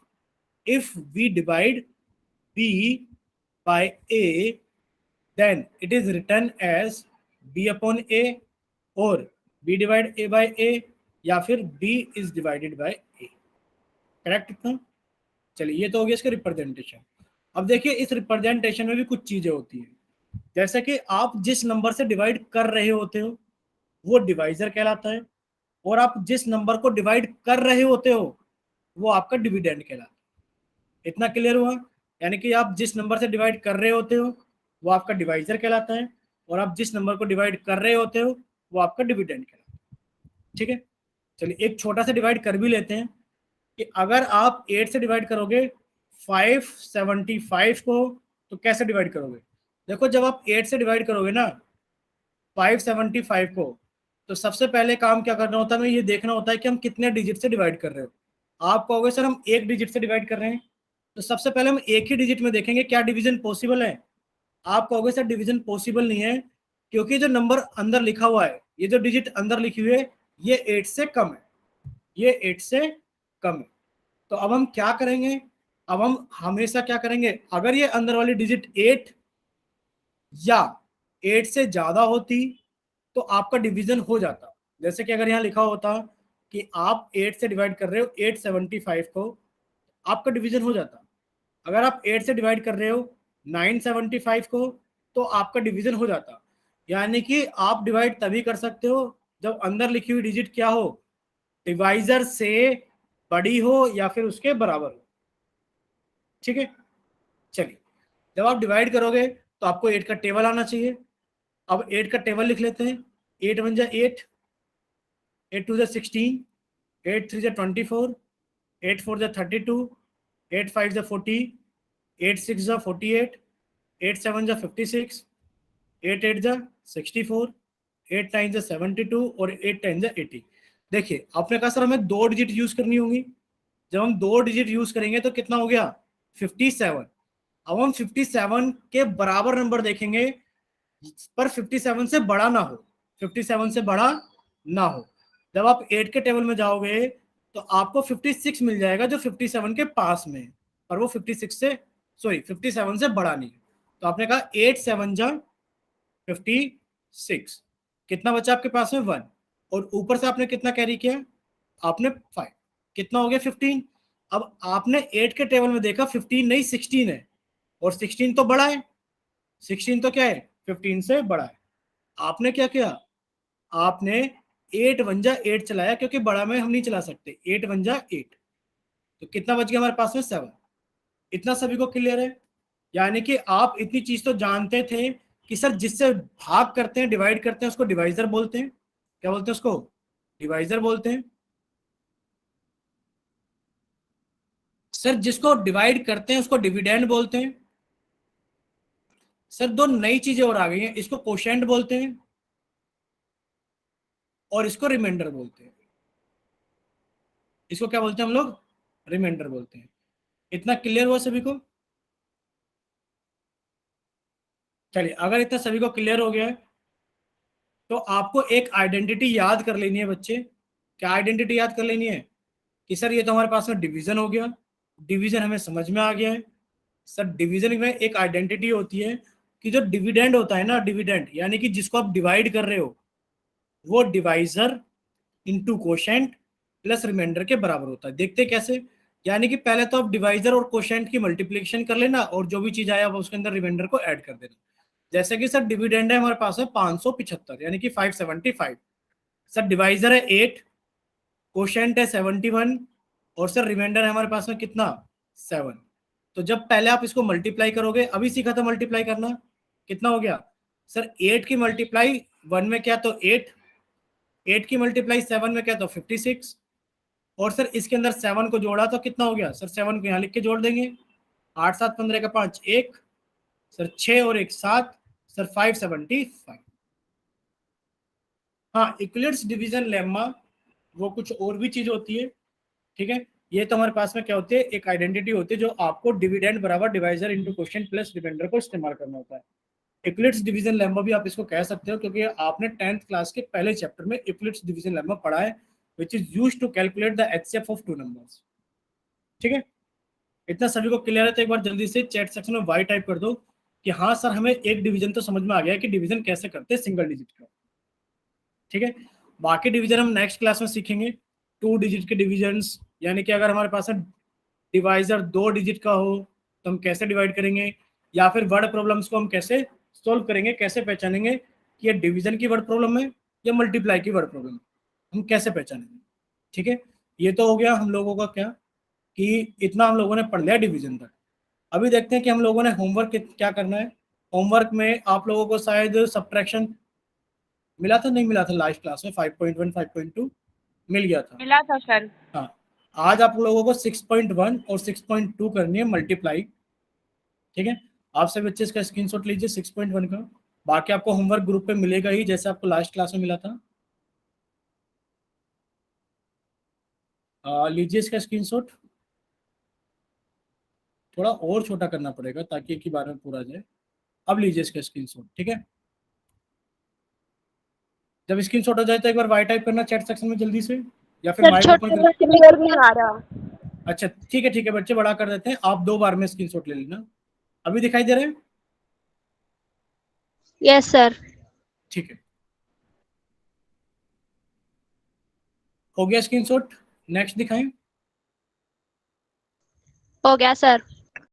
if we divide b by a then it is written as b upon a, और b divide a by a, या फिर b is divided by a, correct इतना। चलिए ये तो हो गया इसका रिप्रेजेंटेशन। अब देखिए इस रिप्रेजेंटेशन में भी कुछ चीजें होती हैं, जैसे कि आप जिस नंबर से डिवाइड कर रहे होते हो वो डिवाइजर कहलाता है, और आप जिस नंबर को डिवाइड कर रहे होते हो वो आपका डिविडेंड कहलाता है। इतना क्लियर हुआ? यानी कि आप जिस नंबर से डिवाइड कर रहे होते हो वो आपका डिवाइजर कहलाता है, और आप जिस नंबर को डिवाइड कर रहे होते हो वो आपका डिविडेंड कहलाता है, ठीक है। चलिए एक छोटा सा डिवाइड कर भी लेते हैं कि अगर आप 8 से डिवाइड करोगे 575 को, तो कैसे डिवाइड करोगे? देखो जब आप 8 से डिवाइड करोगे ना 575 को, तो सबसे पहले काम क्या करना होता है, हमें ये देखना होता है कि हम कितने डिजिट से डिवाइड कर रहे हो। आप कहोगे सर हम एक डिजिट से डिवाइड कर रहे हैं, तो सबसे पहले हम एक ही डिजिट में देखेंगे क्या डिवीजन पॉसिबल है। आप कहोगे सर डिवीजन पॉसिबल नहीं है, क्योंकि जो नंबर अंदर लिखा हुआ है, ये जो डिजिट अंदर लिखी हुई है ये 8 से कम है, ये 8 से कम है। तो अब हम क्या करेंगे, अब हम हमेशा क्या करेंगे, अगर ये अंदर वाली डिजिट 8 या 8 से ज्यादा होती तो आपका डिवीजन हो जाता। जैसे कि अगर यहाँ लिखा होता कि आप 8 से डिवाइड कर रहे हो 875 को, आपका डिवीजन हो जाता। अगर आप 8 से डिवाइड कर रहे हो 975 को, तो आपका डिवीजन हो जाता। यानी कि आप डिवाइड तभी कर सकते हो जब अंदर लिखी हुई डिजिट क्या हो, डिवाइजर से बड़ी हो या फिर उसके बराबर हो, ठीक है। चलिए जब आप डिवाइड करोगे तो आपको 8 का टेबल आना चाहिए। अब 8 का टेबल लिख लेते हैं। 8 वन जा 8, 8 टू जा 16, 8 थ्री जा 24, 8 फोर जा 32, 8 फाइव जा 40, 8 सिक्स जा 48, 8 सेवन जा 56, 8 एट जा 64, 8 नाइन जा 72, और 8 टेन जा 80। देखिए आपने कहा सर हमें दो डिजिट यूज करनी होंगी, जब हम दो डिजिट यूज करेंगे तो कितना हो गया 57। अब हम 57 के बराबर नंबर देखेंगे पर 57 से बड़ा ना हो, 57 से बड़ा ना हो। जब आप 8 के टेबल में जाओगे तो आपको 56 मिल जाएगा जो 57 के पास में है, और वो 56 से सॉरी 57 से बड़ा नहीं है। तो आपने कहा 8 7 जा 56, कितना बचा आपके पास में 1, और ऊपर से आपने कितना कैरी किया, आपने 5, कितना हो गया 15। अब आपने 8 के टेबल में देखा 15 नहीं 16 है, और 16 तो बड़ा है, 16 तो क्या है 15 से बड़ा है। आपने क्या किया, आपने 8 वन जा 8 चलाया, क्योंकि बड़ा में हम नहीं चला सकते, 8 वन जा 8, तो कितना बच गया हमारे पास में 7। इतना सभी को क्लियर है? यानी कि आप इतनी चीज तो जानते थे कि सर जिससे भाग करते हैं डिवाइड करते हैं उसको डिवाइजर बोलते हैं। क्या बोलते हैं उसको, डिवाइजर बोलते हैं। सर जिसको डिवाइड करते हैं उसको डिविडेंड बोलते हैं। सर दो नई चीजें और आ गई हैं, इसको कोशेंट बोलते हैं और इसको रिमाइंडर बोलते हैं। इसको क्या बोलते हैं हम लोग, रिमाइंडर बोलते हैं। इतना क्लियर हुआ सभी को? चलिए, अगर इतना सभी को क्लियर हो गया है तो आपको एक आइडेंटिटी याद कर लेनी है बच्चे। क्या आइडेंटिटी याद कर लेनी है? कि सर ये तो हमारे पास में डिवीजन हो गया, डिवीजन हमें समझ में आ गया है। सर डिवीजन में एक आइडेंटिटी होती है कि जो डिविडेंड होता है ना, डिविडेंड यानी कि जिसको आप डिवाइड कर रहे हो, वो divisor into quotient plus remainder के बराबर होता है। देखते कैसे? यानी कि पहले तो आप डिवाइजर और कोशेंट की मल्टीप्लिकेशन कर लेना और जो भी चीज आया वो उसके अंदर रिमाइंडर को ऐड कर देना। जैसे कि सर डिविडेंड है हमारे पास में 575 यानी कि 575। सर डिवाइजर है 8, कोशेंट है 71 और सर रिमाइंडर है हमारे पास में कितना? 7। तो जब पहले आप इसको मल्टीप्लाई करोगे, अभी सीखा था मल्टीप्लाई करना, कितना हो गया सर? 8 की मल्टीप्लाई 1 में क्या तो 8, 8 की मल्टीप्लाई 7 में क्या तो 56 और सर इसके अंदर 7 को जोड़ा तो कितना हो गया सर? 7 को यहाँ लिख के जोड़ देंगे, 8 7 15 का 5 1, सर 6 और 1 7, सर 575। हाँ, इक्विलिब्रियम डिवीजन लेम्मा वो कुछ और भी चीज होती है, ठीक है। ये तो हमारे पास में क्या होती है, एक आइडेंटिटी होती है जो आपको डिविडेंड बराबर divisor into quotient plus remainder को इस्तेमाल करना होता है। इक्विलिब्रियम डिवीजन लेम्मा भी आप इसको कह सकते हो क्योंकि आपने 10th क्लास के पहले चैप्टर में इक्विलिब्रियम डिवीजन लेम्मा पढ़ा है, which is used to calculate the HCF of two numbers. ठीक है, इतना सभी को क्लियर है? तो एक बार जल्दी से चैट सेक्शन में वाई टाइप कर दो कि हाँ सर हमें एक डिवीजन तो समझ में आ गया है कि डिवीजन कैसे करते हैं सिंगल डिजिट का। ठीक है, बाकी डिवीजन हम नेक्स्ट क्लास में सीखेंगे। 2 डिजिट के डिविजन्स, यानी कि अगर हमारे पास डिवाइजर 2 डिजिट का हो तो हम कैसे डिवाइड करेंगे, या फिर वर्ड प्रॉब्लम्स को हम कैसे सॉल्व करेंगे, कैसे पहचानेंगे कि ये डिवीजन की वर्ड प्रॉब्लम है या मल्टीप्लाई की वर्ड प्रॉब्लम, हम कैसे पहचानेंगे। ठीक है, ये तो हो गया हम लोगों का क्या, कि इतना हम लोगों ने पढ़ लिया डिवीजन तक। अभी देखते हैं कि हम लोगों ने होमवर्क क्या करना है। होमवर्क में आप लोगों को शायद सब्ट्रैक्शन मिला था, नहीं मिला था लास्ट क्लास में? 5.1 5.2 मिल गया था। मिला था सर। हाँ, आज आप लोगों को 6.1 और 6.2 करनी है मल्टीप्लाई। ठीक है, आप सभी बच्चे इसका स्क्रीनशॉट लीजिए 6.1 का। बाकी आपको होमवर्क ग्रुप पे मिलेगा ही जैसे आपको लास्ट क्लास में मिला था। लीजिए इसका स्क्रीनशॉट। थोड़ा और छोटा करना पड़ेगा ताकि एक ही बार में पूरा जाए। अब लीजिए इसका स्क्रीनशॉट। ठीक है, जब स्क्रीनशॉट हो जाए तो एक बार वाई टाइप करना चैट सेक्शन में जल्दी से, या फिर सर माइक ओपन छोटे कर। क्लियर नहीं आ रहा। अच्छा ठीक है बच्चे, बड़ा कर देते हैं। आप 2 बार में स्क्रीनशॉट ले लेना। अभी दिखाई दे रहे हैं? Yes sir. ठीक है, हो गया स्क्रीनशॉट। नेक्स्ट दिखाएं। हो गया सर।